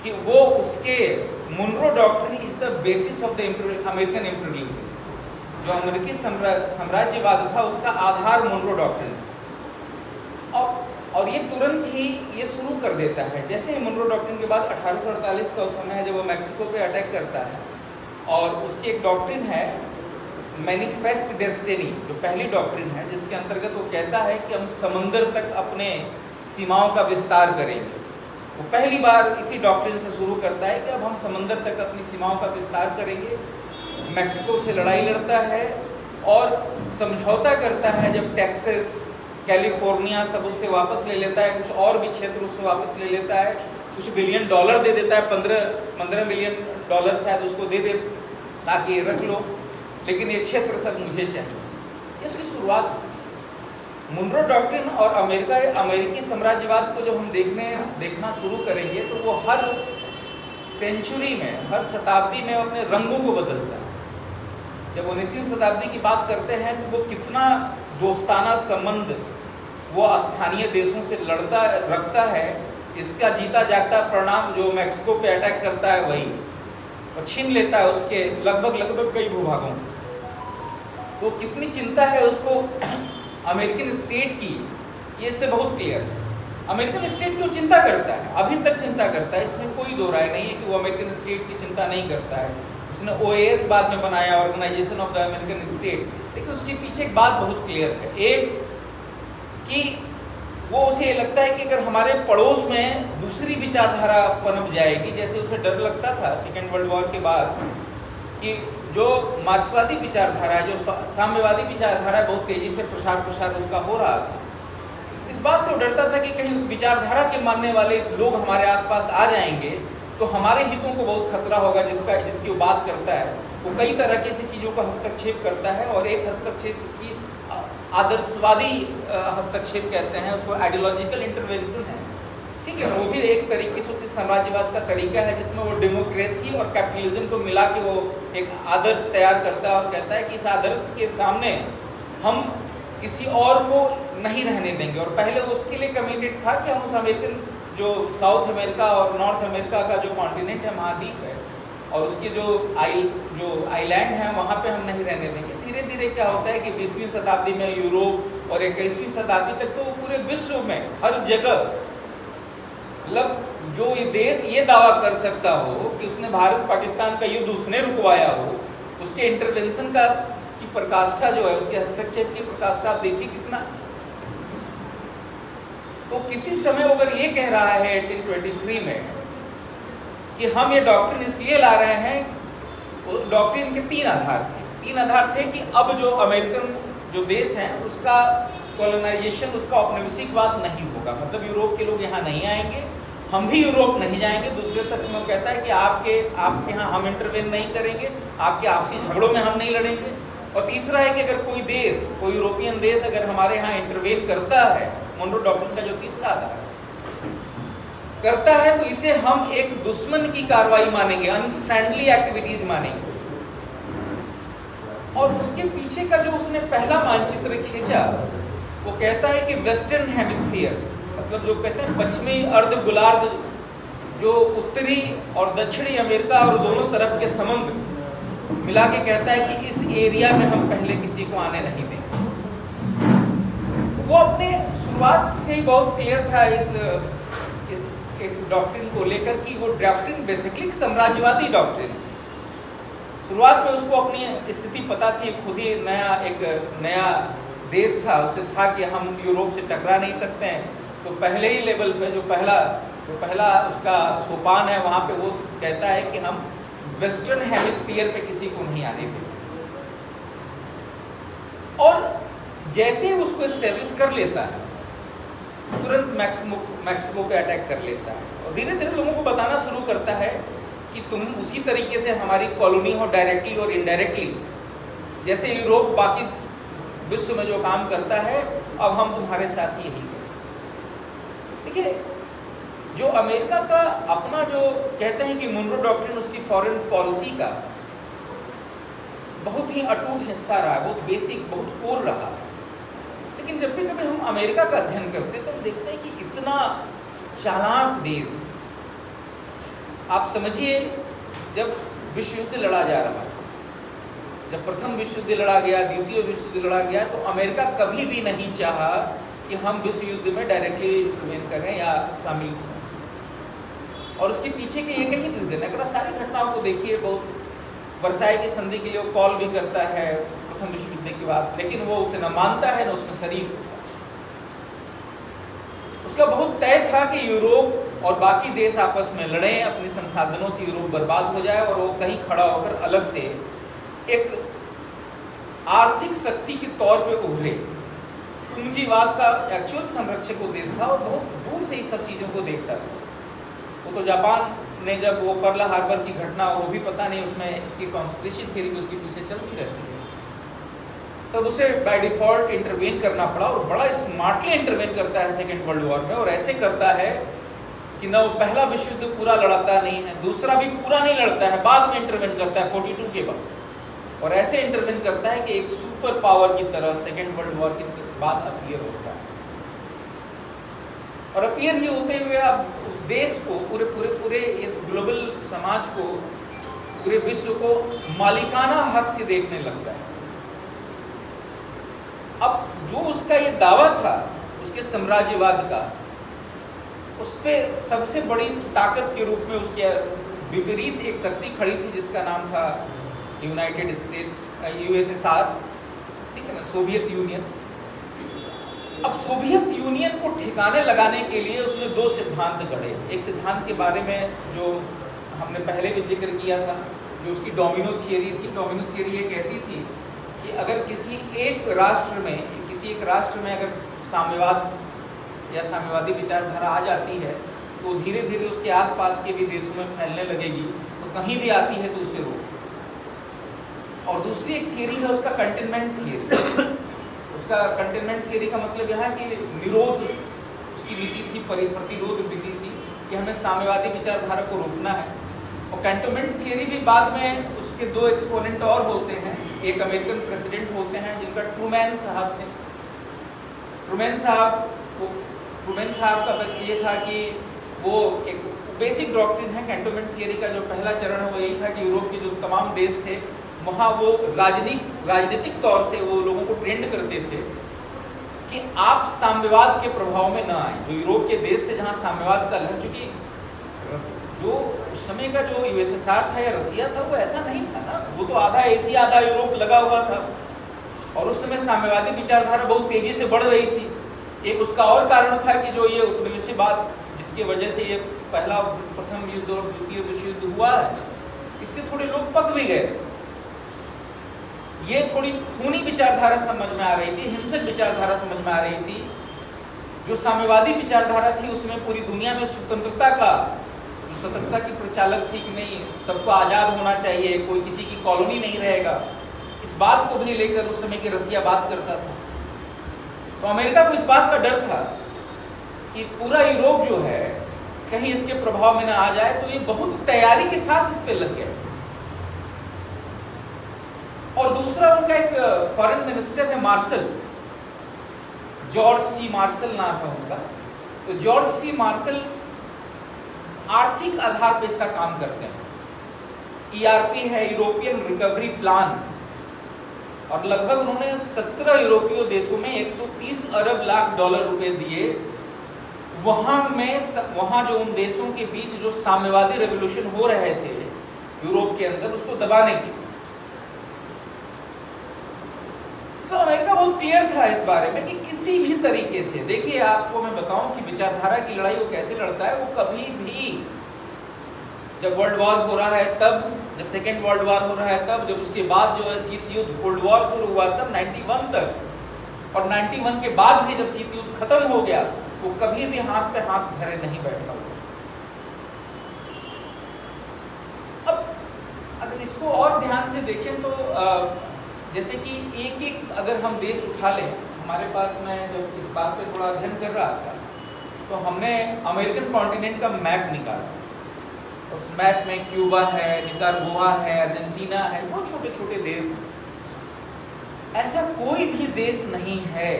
कि वो उसके Monroe doctrine is the basis of the American imperialism, जो अमेरिकी साम्राज्यवाद था उसका आधार मुनरो डॉक्ट्रिन। और ये तुरंत ही ये शुरू कर देता है, जैसे ही मुनरो डॉक्ट्रिन के बाद 1848 का उस समय है जब वो मैक्सिको पे अटैक करता है, और उसकी एक डॉक्ट्रिन है मैनिफेस्ट डेस्टिनी, जो पहली डॉक्ट्रिन है, जिसके अंतर्गत वो कहता है कि हम समंदर तक अपने सीमाओं का विस्तार करेंगे। वो पहली बार इसी डॉक्ट्रिन से शुरू करता है कि अब हम समंदर तक अपनी सीमाओं का विस्तार करेंगे। मैक्सिको से लड़ाई लड़ता है और समझौता करता है, जब टेक्सास, कैलिफोर्निया सब उससे वापस ले लेता है, कुछ और भी क्षेत्र उससे वापस ले लेता है, कुछ बिलियन डॉलर दे देता है, 15 मिलियन डॉलर शायद उसको दे दे ताकि ये रख लो, लेकिन ये क्षेत्र सब मुझे चाहिए। इसकी शुरुआत मुनरो डॉक्ट्रिन और अमेरिकी साम्राज्यवाद को जब हम देखना शुरू करेंगे, तो वो हर सेंचुरी में, हर शताब्दी में अपने रंगों को बदलता है। जब 19वीं शताब्दी की बात करते हैं तो वो कितना दोस्ताना संबंध वो स्थानीय देशों से रखता है, इसका जीता जागता परिणाम जो मैक्सिको पे अटैक करता है वही, और छीन लेता है उसके लगभग कई भूभागों। तो कितनी चिंता है उसको अमेरिकन स्टेट की, ये इससे बहुत क्लियर है। अमेरिकन स्टेट की वो चिंता करता है, अभी तक चिंता करता है, इसमें कोई दो राय नहीं है कि वो अमेरिकन स्टेट की चिंता नहीं करता है। उसने OAS बाद में बनाया, organization of the American state, लेकिन उसके पीछे एक बात बहुत क्लियर है। एक कि वो उसे ये लगता है कि अगर हमारे पड़ोस में दूसरी विचारधारा पनप जाएगी, जैसे उसे डर लगता था सेकेंड वर्ल्ड वॉर के बाद कि जो मार्क्सवादी विचारधारा है, जो साम्यवादी विचारधारा है, बहुत तेज़ी से प्रसार उसका हो रहा था। इस बात से वो डरता था कि कहीं उस विचारधारा के मानने वाले लोग हमारे आसपास आ जाएंगे तो हमारे हितों को बहुत खतरा होगा। जिसकी वो बात करता है, वो कई तरह की ऐसी चीज़ों का हस्तक्षेप करता है, और एक हस्तक्षेप उसकी आदर्शवादी हस्तक्षेप कहते हैं उसको, आइडियोलॉजिकल इंटरवेंशन है, ठीक है। वो भी एक तरीके से साम्राज्यवाद का तरीका है जिसमें वो डेमोक्रेसी और कैपिटलिज्म को मिला के वो एक आदर्श तैयार करता है और कहता है कि इस आदर्श के सामने हम किसी और को नहीं रहने देंगे। और पहले वो उसके लिए कमिटेड था कि हम उस अमेरिकन जो साउथ अमेरिका और नॉर्थ अमेरिका का जो कॉन्टिनेंट है, महाद्वीप है, और उसके जो आइलैंड है वहाँ पे हम नहीं रहने देंगे। धीरे धीरे क्या होता है कि 20वीं शताब्दी में यूरोप और 21वीं शताब्दी तक तो पूरे विश्व में हर जगह, मतलब जो ये देश ये दावा कर सकता हो कि उसने भारत पाकिस्तान का युद्ध उसने रुकवाया हो, उसके इंटरवेंशन की प्रकाष्ठा जो है, उसके हस्तक्षेप की प्रकाष्ठा आप देखिए कितना। तो किसी समय अगर ये कह रहा है 1823 में कि हम ये डॉक्ट्रिन इसलिए ला रहे हैं, डॉक्ट्रिन के 3 आधार थे। 3 आधार थे कि अब जो अमेरिकन जो देश है उसका कॉलोनाइजेशन, उसका औपनिवेशिकवाद नहीं होगा, मतलब यूरोप के लोग यहाँ नहीं आएंगे, हम भी यूरोप नहीं जाएंगे। दूसरे तथ्य में कहता है कि आपके यहाँ हम इंटरवेन नहीं करेंगे, आपके आपसी झगड़ों में हम नहीं लड़ेंगे। और तीसरा है कि अगर कोई देश, कोई यूरोपियन देश अगर हमारे यहाँ इंटरवेन करता है, मोनरो डॉक्ट्रिन का जो तीसरा आधार करता है, तो इसे हम एक दुश्मन की कार्रवाई मानेंगे, अनफ्रेंडली एक्टिविटीज मानेंगे। और उसके पीछे का जो उसने पहला मानचित्र खींचा, वो कहता है कि वेस्टर्न हेमिस्फीयर, मतलब जो कहते हैं पश्चिमी अर्ध गोलार्ध, जो उत्तरी और दक्षिणी अमेरिका और दोनों तरफ के समुद्र मिला के कहता है कि इस एरिया में हम पहले किसी को आने नहीं देंगे। वो अपने शुरुआत से ही बहुत क्लियर था इस डॉक्ट्रिन को लेकर कि वो डॉक्ट्रिन बेसिकली साम्राज्यवादी डॉक्ट्रिन। शुरुआत में उसको अपनी स्थिति पता थी, खुद ही एक नया देश था, उसे था कि हम यूरोप से टकरा नहीं सकते हैं। तो पहले ही लेवल पे जो पहला उसका सोपान है, वहाँ पे वो कहता है कि हम वेस्टर्न हेमिस्फीयर पे किसी को नहीं आने देंगे। और जैसे ही उसको एस्टेब्लिश कर लेता है, तुरंत मैक्सिको पे अटैक कर लेता है, और धीरे धीरे लोगों को बताना शुरू करता है कि तुम उसी तरीके से हमारी कॉलोनी हो, डायरेक्टली और इनडायरेक्टली, जैसे यूरोप बाकी विश्व में जो काम करता है, अब हम तुम्हारे साथ यही करें। देखिए, जो अमेरिका का अपना जो कहते हैं कि मोनरो डॉक्ट्रिन उसकी फॉरेन पॉलिसी का बहुत ही अटूट हिस्सा रहा है, बहुत बेसिक, बहुत कोर रहा है। लेकिन जब भी कभी हम अमेरिका का अध्ययन करते हैं तो हम देखते हैं कि इतना चालाक देश, आप समझिए जब विश्व युद्ध लड़ा जा रहा है, जब प्रथम विश्व युद्ध लड़ा गया, द्वितीय विश्व युद्ध लड़ा गया, तो अमेरिका कभी भी नहीं चाहा कि हम विश्व युद्ध में डायरेक्टली इंटरवेन करें या शामिल हों। और उसके पीछे के एक ही रीजन है, अगर सारी घटनाओं को देखिए, बहुत वर्साई की संधि के लिए वो कॉल भी करता है प्रथम विश्व युद्ध के बाद, लेकिन वो उसे न मानता है न उसमें शरीक होता है। उसका बहुत तय था कि यूरोप और बाकी देश आपस में लड़ें, अपने संसाधनों से यूरोप बर्बाद हो जाए और वो कहीं खड़ा होकर अलग से एक आर्थिक शक्ति के तौर पे उभरे। पूंजीवाद का एक्चुअल संरक्षक वो देश था और बहुत दूर से ही सब चीज़ों को देखता था। वो तो जापान ने जब वो पर्ल हार्बर की घटना, वो भी पता नहीं उसमें उसकी कॉन्स्पिरेसी थ्योरी भी उसके पीछे चलती रहती है, तब उसे बाय डिफॉल्ट इंटरवेन करना पड़ा और बड़ा स्मार्टली इंटरवेन करता है सेकेंड वर्ल्ड वॉर में। और ऐसे करता है कि न वो पहला विश्व युद्ध पूरा लड़ता नहीं है, दूसरा भी पूरा नहीं लड़ता है, बाद में इंटरवेन करता है 42 के बाद, और ऐसे इंटरवेन करता है कि एक सुपर पावर की तरह सेकेंड वर्ल्ड वॉर के बाद अपीयर होता है। और अपीयर ही होते हुए अब उस देश को, पूरे इस ग्लोबल समाज को, पूरे विश्व को मालिकाना हक से देखने लगता है। अब जो उसका ये दावा था उसके साम्राज्यवाद का, उस पर सबसे बड़ी ताकत के रूप में उसके विपरीत एक शक्ति खड़ी थी जिसका नाम था यूनाइटेड स्टेट, USSR, ठीक है ना, सोवियत यूनियन। अब सोवियत यूनियन को ठिकाने लगाने के लिए उसने 2 सिद्धांत गढ़े। एक सिद्धांत के बारे में जो हमने पहले भी जिक्र किया था, जो उसकी डोमिनो थियरी थी। डोमिनो थियरी ये कहती थी कि अगर किसी एक राष्ट्र में अगर साम्यवाद या साम्यवादी विचारधारा आ जाती है तो धीरे धीरे उसके आसपास के भी देशों में फैलने लगेगी, तो कहीं भी आती है तो उसे रोको। और दूसरी एक थियरी है उसका कंटेनमेंट थियरी। उसका कंटेनमेंट थियरी का मतलब यह है कि निरोध उसकी नीति थी, प्रतिरोध नीति थी कि हमें साम्यवादी विचारधारा को रोकना है। और कंटेनमेंट थियरी भी बाद में उसके दो एक्सपोनेंट और होते हैं। एक अमेरिकन प्रेसिडेंट होते हैं जिनका ट्रूमैन साहब थे। ट्रूमैन साहब का बस ये था कि वो एक बेसिक डॉक्ट्रिन है कैंटोनमेंट थियरी का। जो पहला चरण है वो यही था कि यूरोप के जो तमाम देश थे वहाँ वो राजनीतिक तौर से वो लोगों को ट्रेंड करते थे कि आप साम्यवाद के प्रभाव में ना आए। जो यूरोप के देश थे जहाँ साम्यवाद का लहर, चूँकि जो उस समय का जो यूएसएसआर था या रसिया था वो ऐसा नहीं था ना, वो तो आधा एशिया आधा यूरोप लगा हुआ था और उस समय साम्यवादी विचारधारा बहुत तेजी से बढ़ रही थी। एक उसका और कारण था कि जो ये उपनिवेशवाद जिसकी वजह से ये प्रथम युद्ध और द्वितीय विश्व युद्ध हुआ है, इससे थोड़े लोग पक भी गए। ये थोड़ी खूनी विचारधारा समझ में आ रही थी, हिंसक विचारधारा समझ में आ रही थी। जो साम्यवादी विचारधारा थी उसमें पूरी दुनिया में स्वतंत्रता की प्रचालक थी कि नहीं, सबको आज़ाद होना चाहिए, कोई किसी की कॉलोनी नहीं रहेगा। इस बात को भी लेकर उस समय की रसिया बात करता था। तो अमेरिका को इस बात का डर था कि पूरा यूरोप जो है कहीं इसके प्रभाव में ना आ जाए, तो ये बहुत तैयारी के साथ इस पे लग गया। और दूसरा उनका एक फॉरेन मिनिस्टर है मार्शल, जॉर्ज सी मार्शल नाम है उनका। तो जॉर्ज सी मार्शल आर्थिक आधार पर इसका काम करते हैं। ईआरपी है, यूरोपियन रिकवरी प्लान, और लगभग उन्होंने 17 यूरोपीय देशों में 130 अरब लाख डॉलर रुपए दिए वहां जो उन देशों के बीच जो साम्यवादी रेवोल्यूशन हो रहे थे यूरोप के अंदर, उसको दबाने की। तो अमेरिका बहुत क्लियर था इस बारे में कि किसी भी तरीके से, देखिए आपको मैं बताऊं कि विचारधारा की लड़ाई वो कैसे लड़ता है। वो कभी भी, जब वर्ल्ड वॉर हो रहा है तब, जब सेकेंड वर्ल्ड वॉर हो रहा है तब, जब उसके बाद जो है शीत युद्ध कोल्ड वॉर शुरू हुआ तब 91 तक, और 91 के बाद भी जब शीत युद्ध खत्म हो गया, वो कभी भी हाथ पे हाथ धरे नहीं बैठा हुआ। अब अगर इसको और ध्यान से देखें तो जैसे कि एक एक अगर हम देश उठा लें, हमारे पास मैं जब इस बात पे थोड़ा अध्ययन कर रहा था तो हमने अमेरिकन कॉन्टिनेंट का मैप निकाला। उस मैप में क्यूबा है, निकारागुआ है, अर्जेंटीना है, बहुत छोटे छोटे देश हैं। ऐसा कोई भी देश नहीं है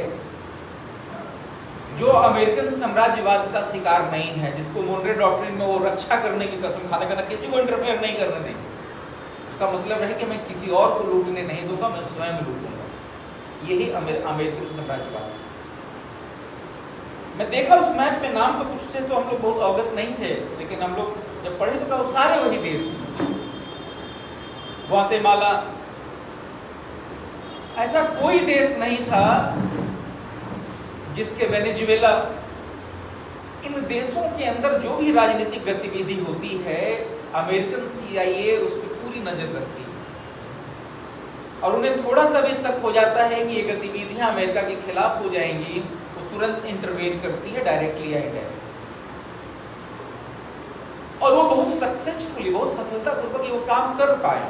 जो अमेरिकन साम्राज्यवाद का शिकार नहीं है, जिसको मोनरे डॉक्ट्रिन में वो रक्षा करने की कसम खाता कहता किसी को इंटरफेयर नहीं करने देंगे। उसका मतलब है कि मैं किसी और को लूटने नहीं दूंगा, मैं स्वयं लूटूंगा। यही अमेरिकन साम्राज्यवाद। मैं देखा उस मैप में, नाम तो कुछ से तो हम लोग बहुत अवगत नहीं थे, लेकिन हम लोग जब पढ़े तो वो सारे वही देश हैं। ग्वाटेमाला, ऐसा कोई देश नहीं था जिसके, वेनेजुएला, इन देशों के अंदर जो भी राजनीतिक गतिविधि होती है अमेरिकन CIA उस पर पूरी नजर रखती है, और उन्हें थोड़ा सा भी शक हो जाता है कि ये गतिविधियां अमेरिका के खिलाफ हो जाएंगी, वो तुरंत इंटरवेन करती है, डायरेक्टली या इनडायरेक्टली। और वो बहुत सक्सेसफुली, बहुत सफलतापूर्वक वो काम कर पाए।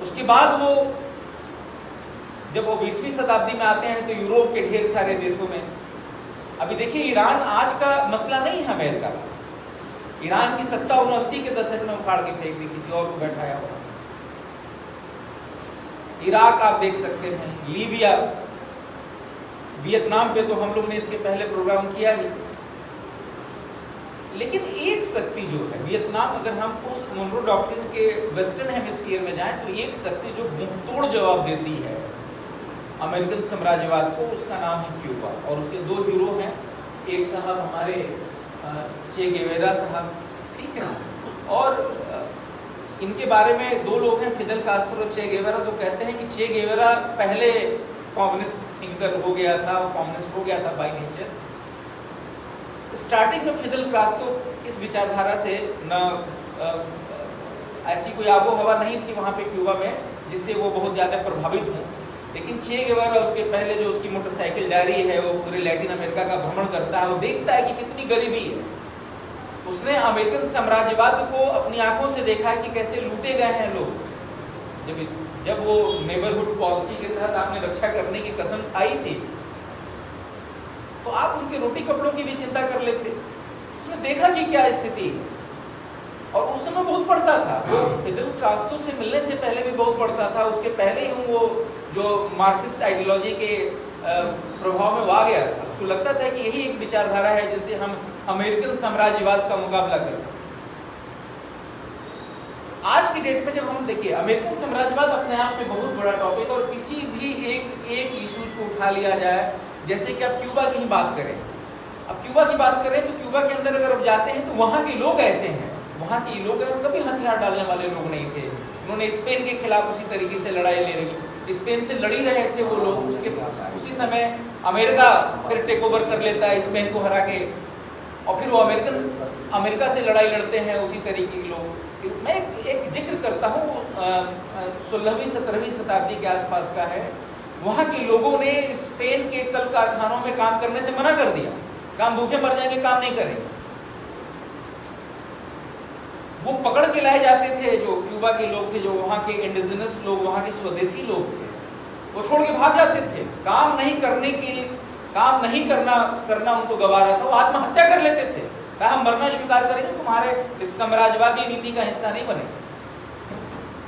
उसके बाद वो जब वो 20वीं शताब्दी में आते हैं तो यूरोप के ढेर सारे देशों में, अभी देखिए ईरान आज का मसला नहीं है अमेरिका का। ईरान की सत्ता 79 के दशक में उखाड़ के फेंक दी, किसी और को बैठाया हुआ। इराक आप देख सकते हैं, लीबिया, वियतनाम पे तो हम लोग ने इसके पहले प्रोग्राम किया ही। लेकिन एक शक्ति जो है वियतनाम, अगर हम उस मोनरो डॉक्ट्रिन के वेस्टर्न हेमिस्फीयर में जाएं तो एक शक्ति जो मुंहतोड़ जवाब देती है अमेरिकन साम्राज्यवाद को, उसका नाम है क्यूबा। और उसके दो हीरो हैं, एक साहब हमारे चे गेवेरा साहब, ठीक है, और इनके बारे में दो लोग हैं, फिदेल कास्ट्रो और चे गेवेरा। तो कहते हैं कि चे गेवेरा पहले कम्युनिस्ट थिंकर हो गया था, और कम्युनिस्ट हो गया था बाय नेचर। स्टार्टिंग में फिदेल कास्ट्रो इस विचारधारा से न ऐसी कोई आबो हवा नहीं थी वहाँ पे क्यूबा में जिससे वो बहुत ज़्यादा प्रभावित हों। लेकिन चे गेवारा उसके पहले जो उसकी मोटरसाइकिल डायरी है, वो पूरे लैटिन अमेरिका का भ्रमण करता है, वो देखता है कि कितनी गरीबी है। उसने अमेरिकन साम्राज्यवाद को अपनी आंखों से देखा है कि कैसे लूटे गए हैं लोग। जब वो नेबरहुड पॉलिसी के तहत आपने रक्षा करने की कसम खाई थी, तो आप उनके रोटी कपड़ों की भी चिंता कर लेते। उसने देखा कि क्या स्थिति है, और उस समय बहुत पढ़ता था, वो फिदेल कास्ट्रो से मिलने से पहले भी बहुत पढ़ता था। उसके पहले ही वो जो मार्क्सिस्ट आइडियोलॉजी के प्रभाव में आ गया था। उसको लगता था कि यही एक विचारधारा है जिससे हम अमेरिकन साम्राज्यवाद का मुकाबला कर सकते। आज की डेट में जब हम देखिए, अमेरिकन साम्राज्यवाद अपने आप में बहुत बड़ा टॉपिक, और किसी भी एक इश्यूज को उठा लिया जाए, जैसे कि आप क्यूबा की ही बात करें। अब क्यूबा की बात करें तो क्यूबा के अंदर अगर आप जाते हैं तो वहाँ के लोग ऐसे हैं, वहाँ के लोग कभी हथियार डालने वाले लोग नहीं थे। उन्होंने स्पेन के खिलाफ उसी तरीके से लड़ाई ले रही, स्पेन से लड़ी रहे थे वो लोग। उसी समय अमेरिका फिर टेक ओवर कर लेता है स्पेन को हरा के, और फिर वो अमेरिका से लड़ाई लड़ते हैं उसी तरीके के लोग। मैं एक जिक्र करता हूँ 16वीं 17वीं शताब्दी के आसपास का है। वहाँ के लोगों ने स्पेन के कल कारखानों में काम करने से मना कर दिया, काम भूखे मर जाएंगे, काम नहीं करेंगे। वो पकड़ के लाए जाते थे, जो क्यूबा के लोग थे, जो वहाँ के इंडिजिनस लोग, वहाँ के स्वदेशी लोग थे, वो छोड़ के भाग जाते थे। काम नहीं करना उनको गवारा था, वो आत्महत्या कर लेते थे। कहा हम मरना स्वीकार करेंगे, तुम्हारे इस साम्राज्यवादी नीति का हिस्सा नहीं बने।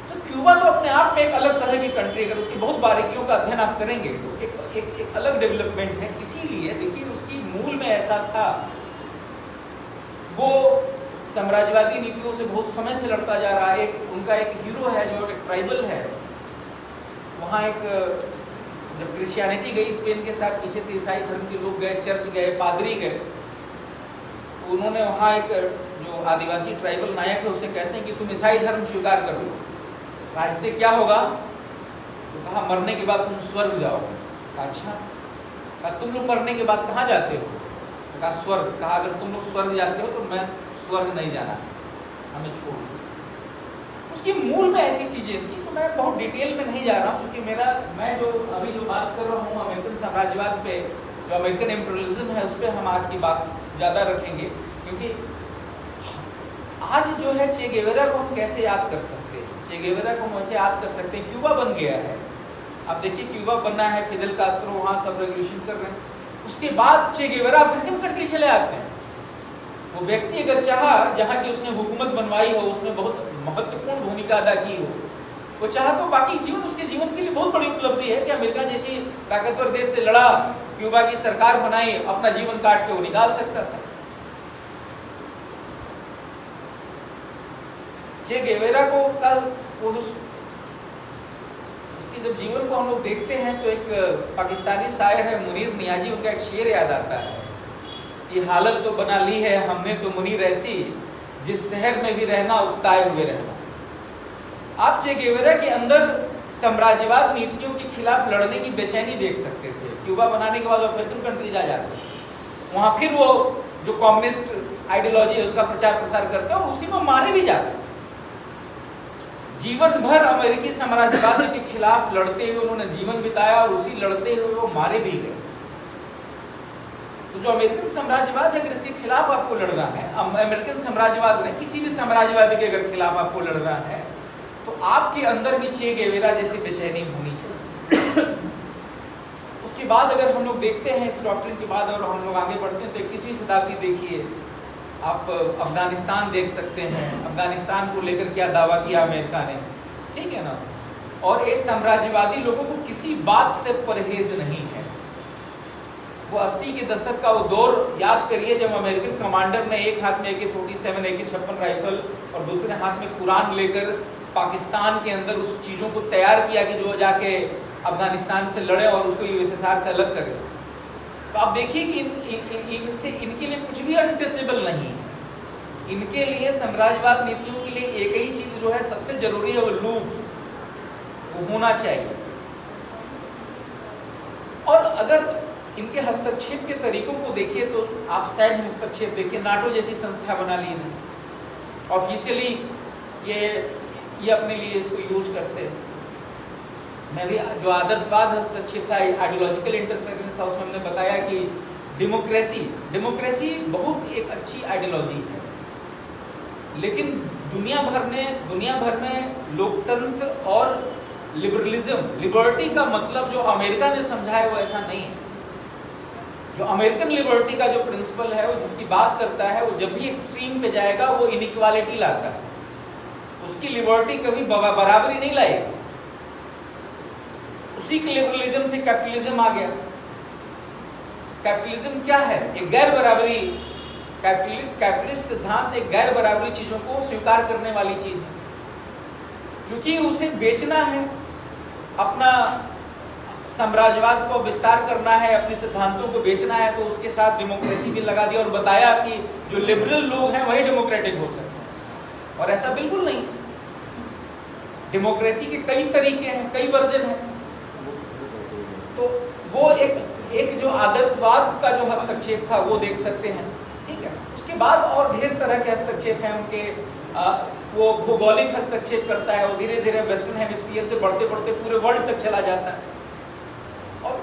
तो क्यूबा तो अपने आप में एक अलग तरह की कंट्री, अगर उसकी बहुत बारीकियों का अध्ययन आप करेंगे तो एक अलग डेवलपमेंट है। इसीलिए देखिए, उसकी मूल में ऐसा था, वो साम्राज्यवादी नीतियों से बहुत समय से लड़ता जा रहा है। उनका एक हीरो है जो एक ट्राइबल है, वहाँ जब क्रिश्चियनिटी गई स्पेन के साथ, पीछे से ईसाई धर्म के लोग गए, चर्च गए, पादरी गए, उन्होंने वहाँ एक जो आदिवासी ट्राइबल नायक है उससे कहते हैं कि तुम ईसाई धर्म स्वीकार कर लो। कहा इससे क्या होगा? तो कहा मरने के बाद तुम स्वर्ग जाओगे। अच्छा, कहा तुम लोग मरने के बाद कहाँ जाते हो? कहा स्वर्ग। कहा अगर तुम लोग स्वर्ग जाते हो तो मैं स्वर्ग नहीं जाना, हमें छोड़ दो। उसकी मूल में ऐसी चीज़ें थी। तो मैं बहुत डिटेल में नहीं जा रहा हूँ, क्योंकि मैं जो अभी जो बात कर रहा हूँ अमेरिकन साम्राज्यवाद पे, जो अमेरिकन इम्पीरियलिज्म है, उस पर हम आज की बात ज़्यादा रखेंगे। क्योंकि आज जो है चे गेवेरा को हम कैसे याद कर सकते हैं? चे गेवेरा को हम ऐसे याद कर सकते हैं, क्यूबा बन गया है। अब देखिए, क्यूबा बनना है, फिदेल कास्ट्रो वहाँ सब रेवोल्यूशन कर रहे हैं। उसके बाद चे गेवेरा अफ्रीकन कंट्री चले आते हैं। वो व्यक्ति अगर चाहा, जहाँ की उसने हुकूमत बनवाई हो, उसमें बहुत महत्वपूर्ण भूमिका अदा की हो, वो चाहा तो बाकी जीवन, उसके जीवन के लिए बहुत बड़ी उपलब्धि है कि अमेरिका जैसी ताकतवर देश से लड़ा, क्यूबा की सरकार बनाई, अपना जीवन काट के वो निकाल सकता था। चे गेवेरा को उसके जब जीवन को हम लोग देखते हैं तो एक पाकिस्तानी शायर है मुनीर नियाजी, उनका एक शेर याद आता है कि हालत तो बना ली है हमने तो मुनीर ऐसी, जिस शहर में भी रहना उकताए हुए रहना। आप चे गेवेरा के अंदर साम्राज्यवाद नीतियों के खिलाफ लड़ने की बेचैनी देख सकते थे। क्यूबा बनाने के बाद वो अफ्रीकन कंट्रीज आ जाते हैं, वहाँ फिर वो जो कम्युनिस्ट आइडियोलॉजी है उसका प्रचार प्रसार करते हैं, और उसी में मारे भी जाते हैं। जीवन भर अमेरिकी साम्राज्यवाद के खिलाफ लड़ते हुए उन्होंने जीवन बिताया, और उसी लड़ते हुए वो मारे भी गए। तो जो अमेरिकन साम्राज्यवाद है, अगर इसके खिलाफ आपको लड़ना है, अमेरिकन साम्राज्यवाद नहीं, किसी भी साम्राज्यवाद के अगर खिलाफ आपको लड़ना है, तो आपके अंदर भी चे गेवेरा जैसी बेचैनी होनी चाहिए। उसके बाद अगर हम लोग देखते हैं इस डॉक्ट्रिन के बाद, और हम लोग आगे बढ़ते हैं, तो 21वीं शताब्दी देखिए, आप अफगानिस्तान देख सकते हैं। अफगानिस्तान को लेकर क्या दावा किया अमेरिका ने, ठीक है ना। और ये साम्राज्यवादी लोगों को किसी बात से परहेज नहीं है। वो 80 के दशक का वो दौर याद करिए, जब अमेरिकन कमांडर ने एक हाथ में AK-47 AK-56 राइफल और दूसरे हाथ में कुरान लेकर पाकिस्तान के अंदर उस चीज़ों को तैयार किया कि जो जाके अफगानिस्तान से लड़े और उसको USSR से अलग करे। तो आप देखिए कि इनके लिए कुछ भी अनटचेबल नहीं है। इनके लिए साम्राज्यवाद नीतियों के लिए एक ही चीज़ जो है सबसे जरूरी है, वो लूट, वो होना चाहिए। और अगर इनके हस्तक्षेप के तरीकों को देखिए तो आप सैन्य हस्तक्षेप देखिए, नाटो जैसी संस्था बना ली है, ऑफिशियली ये अपने लिए इसको यूज करते हैं। मैं भी जो आदर्शवाद हस्तक्षेप था, आइडियोलॉजिकल इंटरफेरेंस था, उसमें हमने बताया कि डेमोक्रेसी बहुत एक अच्छी आइडियोलॉजी है, लेकिन दुनिया भर में लोकतंत्र और लिबर्टी का मतलब जो अमेरिका ने समझा है वो ऐसा नहीं है। जो अमेरिकन लिबर्टी का जो प्रिंसिपल है, वो जिसकी बात करता है, वो जब भी एक्सट्रीम पे जाएगा वो इनइक्वालिटी लाता है। उसकी लिबर्टी कभी बराबरी नहीं लाएगी। उसी के लिबरलिज्म से कैपिटलिज्म आ गया। कैपिटलिज्म क्या है? एक गैर बराबरी, कैपिटलिस्ट सिद्धांत एक गैर बराबरी चीजों को स्वीकार करने वाली चीज है। क्योंकि उसे बेचना है, अपना साम्राज्यवाद को विस्तार करना है, अपने सिद्धांतों को बेचना है, तो उसके साथ डेमोक्रेसी भी लगा दी और बताया कि जो लिबरल लोग हैं वही डेमोक्रेटिक हो सकते हैं। और ऐसा बिल्कुल नहीं। डेमोक्रेसी के कई तरीके हैं, कई वर्जन हैं। तो वो एक जो आदर्शवाद का जो हस्तक्षेप था वो देख सकते हैं, ठीक है। उसके बाद और ढेर तरह के हस्तक्षेप हैं उनके। वो भौगोलिक हस्तक्षेप करता है, वो धीरे धीरे वेस्टर्न हेमिस्फीयर से बढ़ते बढ़ते पूरे वर्ल्ड तक चला जाता है। और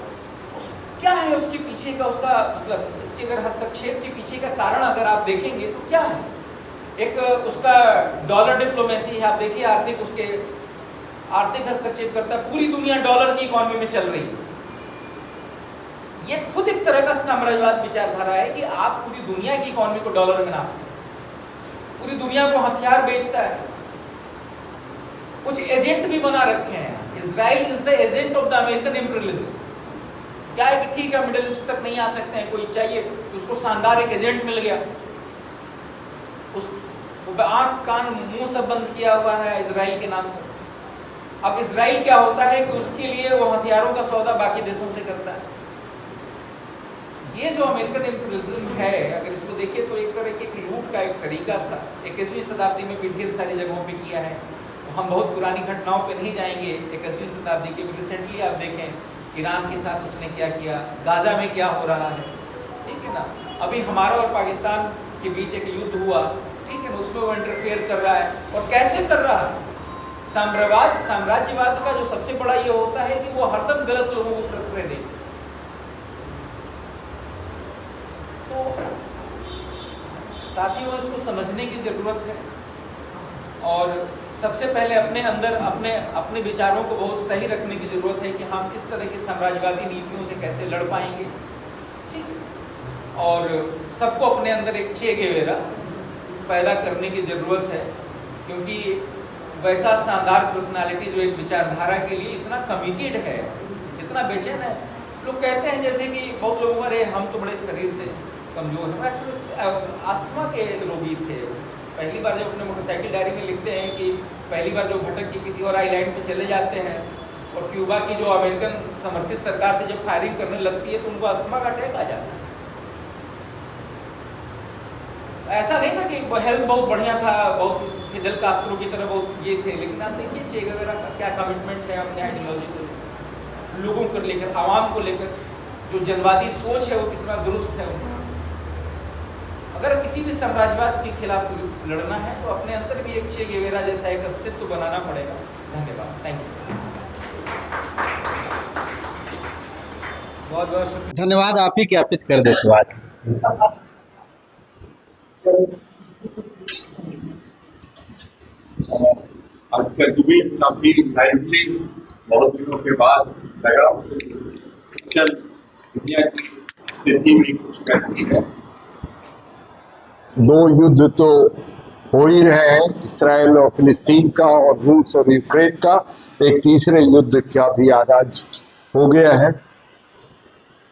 क्या है उसके पीछे का, उसका मतलब, इसके अगर हस्तक्षेप के पीछे का कारण अगर आप देखेंगे तो क्या है? एक उसका डॉलर डिप्लोमेसी है। आप देखिए आर्थिक हस्तक्षेप करता है। पूरी दुनिया डॉलर की इकोनॉमी में चल रही है। ये खुद एक तरह का साम्राज्यवाद विचारधारा है कि आप पूरी दुनिया की इकोनॉमी को डॉलर में नापते हैं, पूरी दुनिया को हथियार बेचता है। कुछ एजेंट भी बना रखे हैं। Israel is the agent of the American imperialism. क्या है कि ठीक है, मिडिल ईस्ट तक नहीं आ सकते हैं, कोई चाहिए तो उसको शानदार एक एजेंट मिल गया, उस आंख कान मुंह सब बंद किया हुआ है इजराइल के नाम पर। अब इजराइल क्या होता है कि उसके लिए वो हथियारों का सौदा बाकी देशों से करता है। ये जो अमेरिकन इम्पीरियलिज्म है, अगर इसको देखिए तो एक तरह के लूट का एक तरीका था। 21वीं शताब्दी में भी ढेर सारी जगहों पे किया है। हम बहुत पुरानी घटनाओं पे नहीं जाएंगे 21वीं शताब्दी के। रिसेंटली आप देखें ईरान के साथ उसने क्या किया, गाजा में क्या हो रहा है, ठीक है ना। अभी हमारा और पाकिस्तान के बीच एक युद्ध हुआ, ठीक है ना, उसमें वो इंटरफेयर कर रहा है। और कैसे कर रहा है? साम्राज्यवाद का जो सबसे बड़ा ये होता है कि वो हरदम गलत लोगों को प्रश्रय दे। तो साथियों, इसको समझने की जरूरत है और सबसे पहले अपने अंदर अपने विचारों को बहुत सही रखने की जरूरत है कि हम इस तरह की साम्राज्यवादी नीतियों से कैसे लड़ पाएंगे, ठीक है। और सबको अपने अंदर एक चे गेवेरा पैदा करने की जरूरत है, क्योंकि वैसा शानदार पर्सनालिटी जो एक विचारधारा के लिए इतना कमिटेड है, इतना बेचैन है। लोग कहते हैं जैसे कि बहुत लोग, अरे हम तो बड़े शरीर से कमजोर हैं। एक्चुअली आस्थमा के रोगी थे। पहली बार जब अपने मोटरसाइकिल डायरी में लिखते हैं कि पहली बार जो भटक के किसी और आइलैंड पे चले जाते हैं और क्यूबा की जो अमेरिकन समर्थित सरकार थी जब फायरिंग करने लगती है तो उनको अस्थमा का अटैक आ जाता है। ऐसा नहीं था कि हेल्थ बहुत बढ़िया था, बहुत फिडेल कास्ट्रो की तरह बहुत ये थे, लेकिन आप देखिए चे गेवेरा का क्या कमिटमेंट है अपने आइडियोलॉजी को, लोगों को लेकर, आवाम को लेकर। जो जनवादी सोच है वो कितना दुरुस्त है उनका। अगर किसी भी साम्राज्यवाद के खिलाफ लड़ना है तो अपने अंदर भी एक चे गेवेरा जैसा एक अस्तित्व बनाना पड़ेगा। धन्यवाद, थैंक यू। बहुत बहुत शुक्रिया, धन्यवाद। आप ही ज्ञापित कर देते बाद। आज का डिबेट काफी लाइवली, बहुत दिनों के बाद लगा। चल दुनिया की स्थिति भी कुछ कैसी है। दो युद्ध तो हो ही रहे हैं, इसराइल और फिलिस्तीन का और रूस और यूक्रेन का। एक तीसरे युद्ध का भी आगाज हो गया है।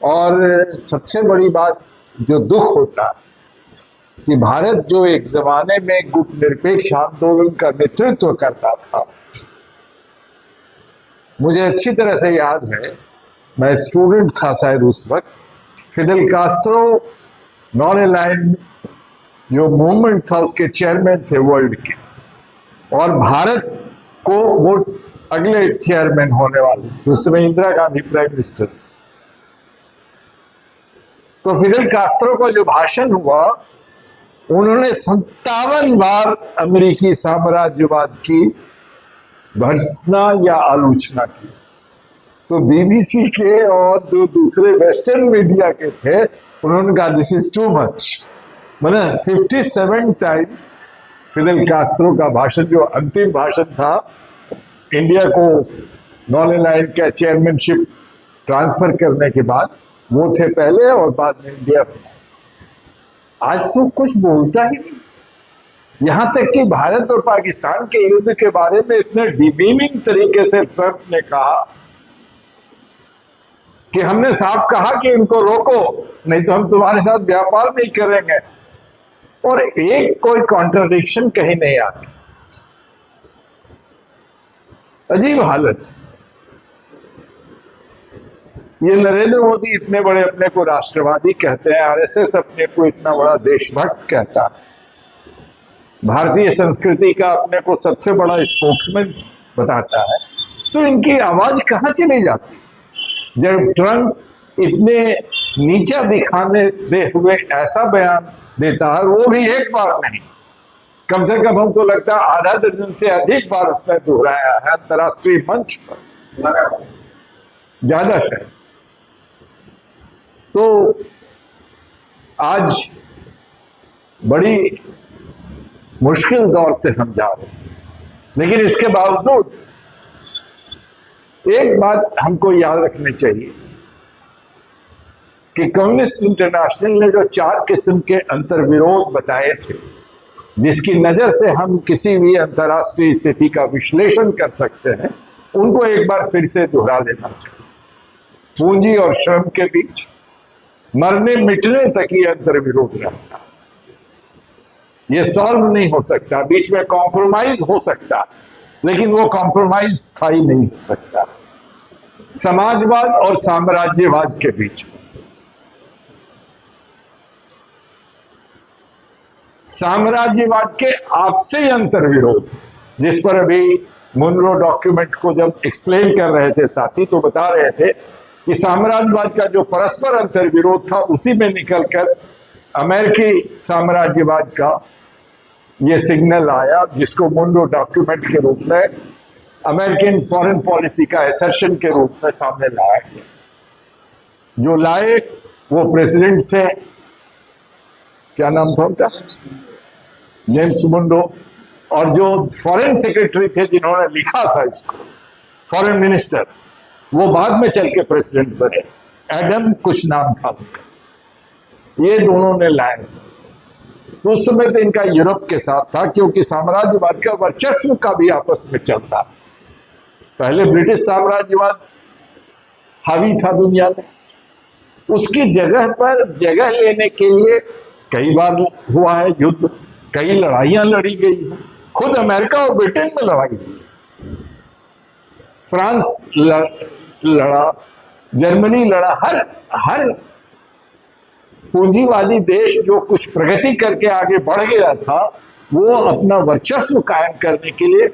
और सबसे बड़ी बात जो दुख होता है कि भारत जो एक जमाने में गुट निरपेक्ष आंदोलन का नेतृत्व करता था, मुझे अच्छी तरह से याद है, मैं स्टूडेंट था शायद उस वक्त, फिडेल कास्ट्रो नॉन अलाइन्ड जो मूवमेंट था उसके चेयरमैन थे वर्ल्ड के, और भारत को वो अगले चेयरमैन होने वाले थे। उस समय इंदिरा गांधी प्राइम मिनिस्टर थी। तो फिडेल कास्ट्रो का जो भाषण हुआ, उन्होंने 57 बार अमेरिकी साम्राज्यवाद की भर्त्सना या आलोचना की। तो बीबीसी के और जो दूसरे वेस्टर्न मीडिया के थे उन्होंने कहा दिस इज टू मच। मतलब 57 टाइम्स फिदेल कास्ट्रो का भाषण, जो अंतिम भाषण था, इंडिया को नॉन अलाइंड का चेयरमैनशिप ट्रांसफर करने के बाद, वो थे पहले और बाद में इंडिया। आज तो कुछ बोलता ही नहीं। यहां तक कि भारत और पाकिस्तान के युद्ध के बारे में इतने डिमीनिंग तरीके से ट्रंप ने कहा कि हमने साफ कहा कि इनको रोको, नहीं तो हम तुम्हारे साथ व्यापार नहीं करेंगे। और एक कोई कॉन्ट्राडिक्शन कहीं नहीं आती। अजीब हालत। ये नरेंद्र मोदी इतने बड़े अपने को राष्ट्रवादी कहते हैं, आरएसएस अपने को इतना बड़ा देशभक्त कहता है, भारतीय संस्कृति का अपने को सबसे बड़ा स्पोक्समैन बताता है, तो इनकी आवाज कहां चली जाती? जब ट्रंप इतने नीचा दिखाने दे हुए ऐसा बयान देता है, वो भी एक बार नहीं, कम से कम हमको लगता है आधा दर्जन से अधिक बार उसने दोहराया है अंतर्राष्ट्रीय मंच पर, ज्यादा है। तो आज बड़ी मुश्किल दौर से हम जा रहे हैं, लेकिन इसके बावजूद एक बात हमको याद रखनी चाहिए कि कम्युनिस्ट इंटरनेशनल ने जो 4 किस्म के अंतर्विरोध बताए थे, जिसकी नजर से हम किसी भी अंतर्राष्ट्रीय स्थिति का विश्लेषण कर सकते हैं, उनको एक बार फिर से दोहरा लेना चाहिए। पूंजी और श्रम के बीच मरने मिटने तक ये अंतर्विरोध रहता, ये सॉल्व नहीं हो सकता। बीच में कॉम्प्रोमाइज हो सकता, लेकिन वो कॉम्प्रोमाइज स्थायी नहीं हो सकता। समाजवाद और साम्राज्यवाद के बीच में, साम्राज्यवाद के आपसी अंतर्विरोध, जिस पर अभी मुनरो डॉक्यूमेंट को जब एक्सप्लेन कर रहे थे साथी, तो बता रहे थे कि साम्राज्यवाद का जो परस्पर अंतर्विरोध था, उसी में निकलकर अमेरिकी साम्राज्यवाद का ये सिग्नल आया, जिसको मुनरो डॉक्यूमेंट के रूप में अमेरिकन फॉरेन पॉलिसी का एसर्शन के रूप में सामने लाया गया। जो लाए वो प्रेसिडेंट थे, क्या नाम था उनका, जेम्स मुनरो, और जो फॉरेन सेक्रेटरी थे जिन्होंने लिखा था इसको, फॉरेन मिनिस्टर, वो बाद में चल के प्रेसिडेंट बने, एडम कुछ नाम था उनका। ये दोनों ने लाए। उस समय तो इनका यूरोप के साथ था, क्योंकि साम्राज्यवाद का वर्चस्व का भी आपस में चलता। पहले ब्रिटिश साम्राज्यवाद हावी था दुनिया में, उसकी जगह पर जगह लेने के लिए कई बार हुआ है युद्ध, कई लड़ाइयां लड़ी गई हैं। खुद अमेरिका और ब्रिटेन में लड़ाई हुई, फ्रांस लड़ा, जर्मनी लड़ा, हर पूंजीवादी देश जो कुछ प्रगति करके आगे बढ़ गया था, वो अपना वर्चस्व कायम करने के लिए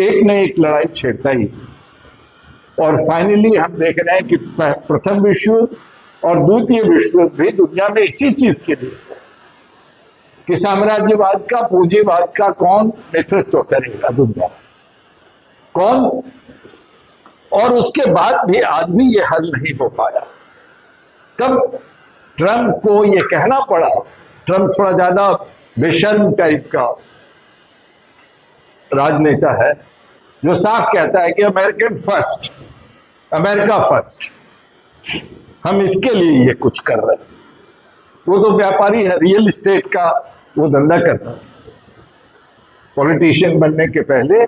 एक न एक लड़ाई छेड़ता ही था। और फाइनली हम देख रहे हैं कि प्रथम विश्व युद्ध और द्वितीय विश्व युद्ध भी दुनिया में इसी चीज के लिए, कि साम्राज्यवाद का, पूंजीवाद का कौन नेतृत्व करेगा दुनिया, कौन। और उसके बाद भी आज भी ये हल नहीं हो पाया। तब ट्रंप को ये कहना पड़ा, ट्रंप थोड़ा ज्यादा बेशर्म टाइप का राजनेता है, जो साफ कहता है कि अमेरिकन फर्स्ट, अमेरिका फर्स्ट, हम इसके लिए ये कुछ कर रहे हैं। वो तो व्यापारी है, रियल एस्टेट का वो धंधा करता था। पॉलिटिशियन बनने के पहले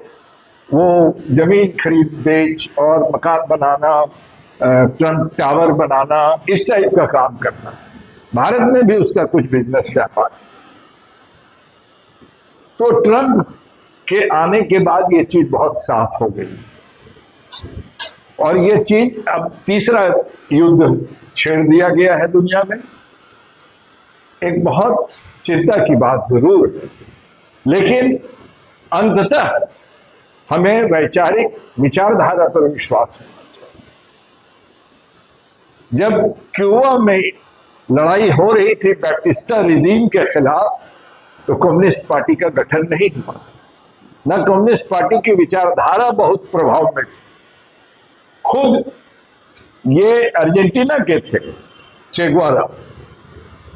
वो जमीन खरीद बेच और मकान बनाना, ट्रंप टावर बनाना, इस टाइप का काम करना। भारत में भी उसका कुछ बिजनेस व्यापार। तो ट्रंप के आने के बाद ये चीज बहुत साफ हो गई, और ये चीज अब तीसरा युद्ध छेड़ दिया गया है दुनिया में। एक बहुत चिंता की बात जरूर है, लेकिन अंततः हमें वैचारिक विचारधारा पर विश्वास होना चाहिए। जब क्यूबा में लड़ाई हो रही थी बैटिस्टा रिजीम के खिलाफ, तो कम्युनिस्ट पार्टी का गठन नहीं हुआ था। न कम्युनिस्ट पार्टी की विचारधारा बहुत प्रभाव में थी। खुद ये अर्जेंटीना के थे, चे गुएवारा।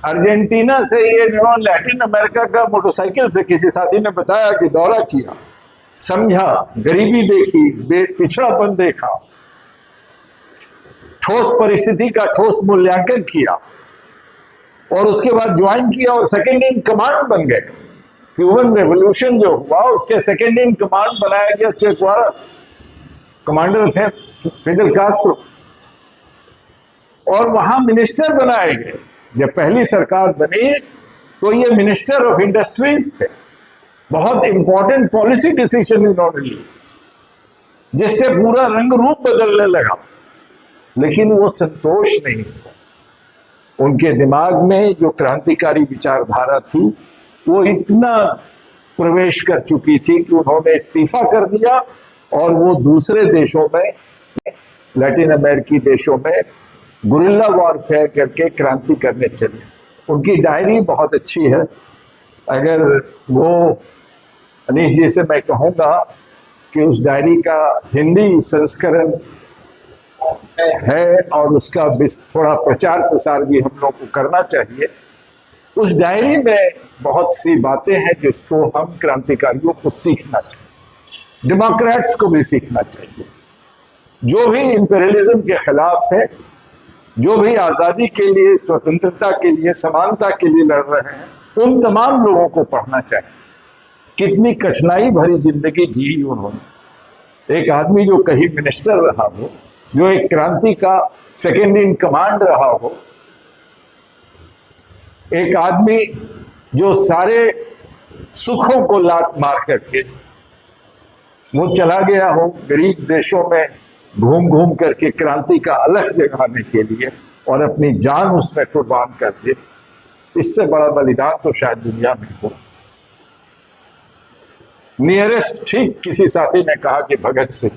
अर्जेंटीना से ये लैटिन अमेरिका का मोटरसाइकिल से किसी साथी ने बताया कि दौरा किया, समझा, गरीबी देखी, पिछड़ापन देखा, ठोस परिस्थिति का ठोस मूल्यांकन किया और उसके बाद ज्वाइन किया और सेकेंड इन कमांड बन गए। क्यूबन रेवोल्यूशन जो हुआ उसके सेकेंड इन कमांड बनाया गया चे गुएवारा, कमांडर थे फिडेल कास्ट्रो, और वहां मिनिस्टर बनाए गए। जब पहली सरकार बनी तो ये मिनिस्टर ऑफ इंडस्ट्रीज थे। बहुत इंपॉर्टेंट पॉलिसी डिसीजन इन्होंने ली जिससे पूरा रंग रूप बदलने लगा, लेकिन वो संतोष नहीं हुआ। उनके दिमाग में जो क्रांतिकारी विचारधारा थी वो इतना प्रवेश कर चुकी थी कि उन्होंने इस्तीफा कर दिया और वो दूसरे देशों में, लैटिन अमेरिकी देशों में गुरिल्ला वॉरफेयर करके क्रांति करने चले। उनकी डायरी बहुत अच्छी है। अगर वो अनीश जी से मैं कहूँगा कि उस डायरी का हिंदी संस्करण है और उसका थोड़ा प्रचार प्रसार भी हम लोग को करना चाहिए। उस डायरी में बहुत सी बातें हैं जिसको हम क्रांतिकारियों को सीखना चाहिए, डेमोक्रेट्स को भी सीखना चाहिए। जो भी इंपीरियलिज्म के खिलाफ है, जो भी आज़ादी के लिए, स्वतंत्रता के लिए, समानता के लिए लड़ रहे हैं, उन तमाम लोगों को पढ़ना चाहिए। कितनी कठिनाई भरी जिंदगी जी उन्होंने। एक आदमी जो कहीं मिनिस्टर रहा हो, जो एक क्रांति का सेकेंड इन कमांड रहा हो, एक आदमी जो सारे सुखों को लात मार करके वो चला गया हो गरीब देशों में घूम घूम करके क्रांति का अलख जगाने के लिए और अपनी जान उसमें कुर्बान कर दे, इससे बड़ा बलिदान तो शायद दुनिया में हो। नियरेस्ट, ठीक किसी साथी ने कहा कि भगत सिंह,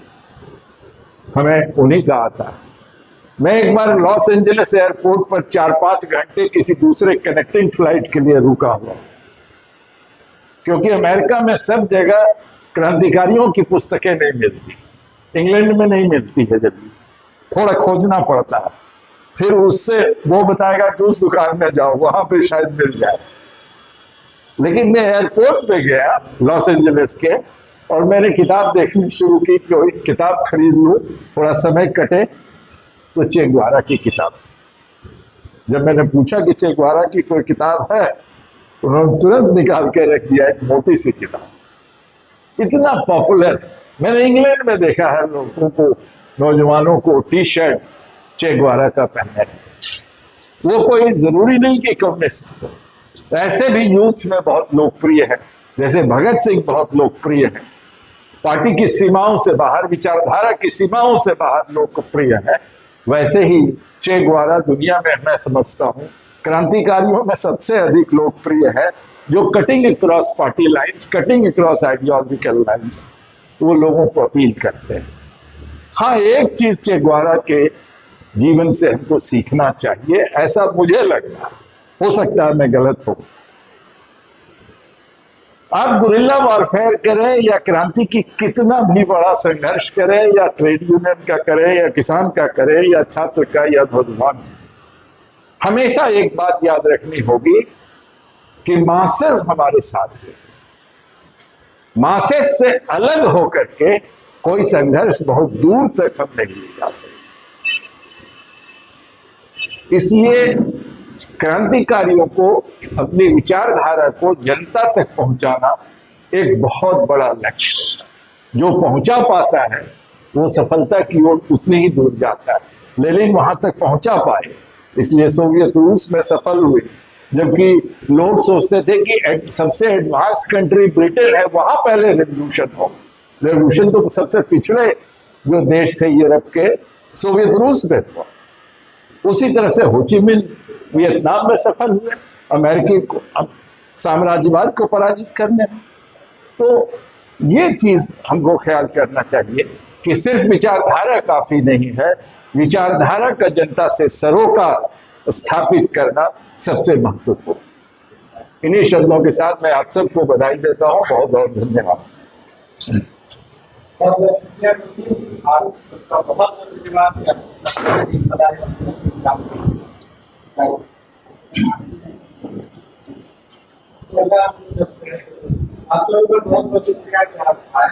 हमें उन्हीं का आता है। मैं एक बार लॉस एंजलिस एयरपोर्ट पर 4-5 घंटे किसी दूसरे कनेक्टिंग फ्लाइट के लिए रुका हुआ, क्योंकि अमेरिका में सब जगह क्रांतिकारियों की पुस्तकें नहीं मिलती। इंग्लैंड में नहीं मिलती है, जल्दी थोड़ा खोजना पड़ता है, फिर उससे वो बताएगा कि उस दुकान में जाओ, वहां पे शायद मिल जाए। लेकिन मैं एयरपोर्ट पे गया लॉस एंजलिस के और मैंने किताब देखनी शुरू की, कोई किताब खरीद लूं, थोड़ा समय कटे, तो चे गुएवारा की किताब। जब मैंने पूछा कि चे गुएवारा की कोई किताब है, उन्होंने तुरंत निकाल के रख दिया एक मोटी सी किताब। इतना पॉपुलर, मैंने इंग्लैंड में देखा है लोगों को, नौजवानों को टी शर्ट चे गुएवारा का पहने। वो कोई जरूरी नहीं कि कम्युनिस्ट हो, ऐसे भी यूथ में बहुत लोकप्रिय है। जैसे भगत सिंह बहुत लोकप्रिय है, पार्टी की सीमाओं से बाहर, विचारधारा की सीमाओं से बाहर लोकप्रिय है, वैसे ही चे गुएवारा दुनिया में मैं समझता हूँ क्रांतिकारियों में सबसे अधिक लोकप्रिय है, जो cutting across party lines, cutting across ideological lines वो लोगों को अपील करते हैं। हाँ, एक चीज चे गुएवारा के जीवन से हमको सीखना चाहिए, ऐसा मुझे लगता है, हो सकता है मैं गलत हूं। आप गुरिल्ला वॉरफेयर करें या क्रांति की कितना भी बड़ा संघर्ष करें, या ट्रेड यूनियन का करें, या किसान का करें, या छात्र का, या नौजवान, हमेशा एक बात याद रखनी होगी कि मासेस हमारे साथ है। मासेस से अलग होकर के कोई संघर्ष बहुत दूर तक हम नहीं ले जा सकते। इसलिए क्रांतिकारियों को अपनी विचारधारा को जनता तक पहुंचाना एक बहुत बड़ा लक्ष्य है। जो पहुंचा पाता है वो सफलता की ओर उतनी ही दूर जाता है। लेनिन वहां तक पहुंचा पाए, इसलिए सोवियत रूस में सफल हुए, जबकि लोग सोचते थे कि सबसे एडवांस कंट्री ब्रिटेन है, वहां पहले रेवोल्यूशन हो। रेवोल्यूशन तो सबसे पिछड़े जो देश थे यूरोप के, सोवियत रूस में हुआ। उसी तरह से हो ची मिन्ह वियतनाम में सफल हुए, अमेरिकी को साम्राज्यवाद को पराजित करने में। तो ये चीज हमको ख्याल करना चाहिए कि सिर्फ विचारधारा काफी नहीं है, विचारधारा का जनता से सरोकार स्थापित करना सबसे महत्वपूर्ण। इन्हीं शब्दों के साथ मैं आप सबको बधाई देता हूँ। बहुत बहुत धन्यवाद। बहुत बहुत शुक्रिया आप सबका, बहुत बहुत धन्यवाद कि आप सबका बहुत बहुत शुक्रिया कि आप आए।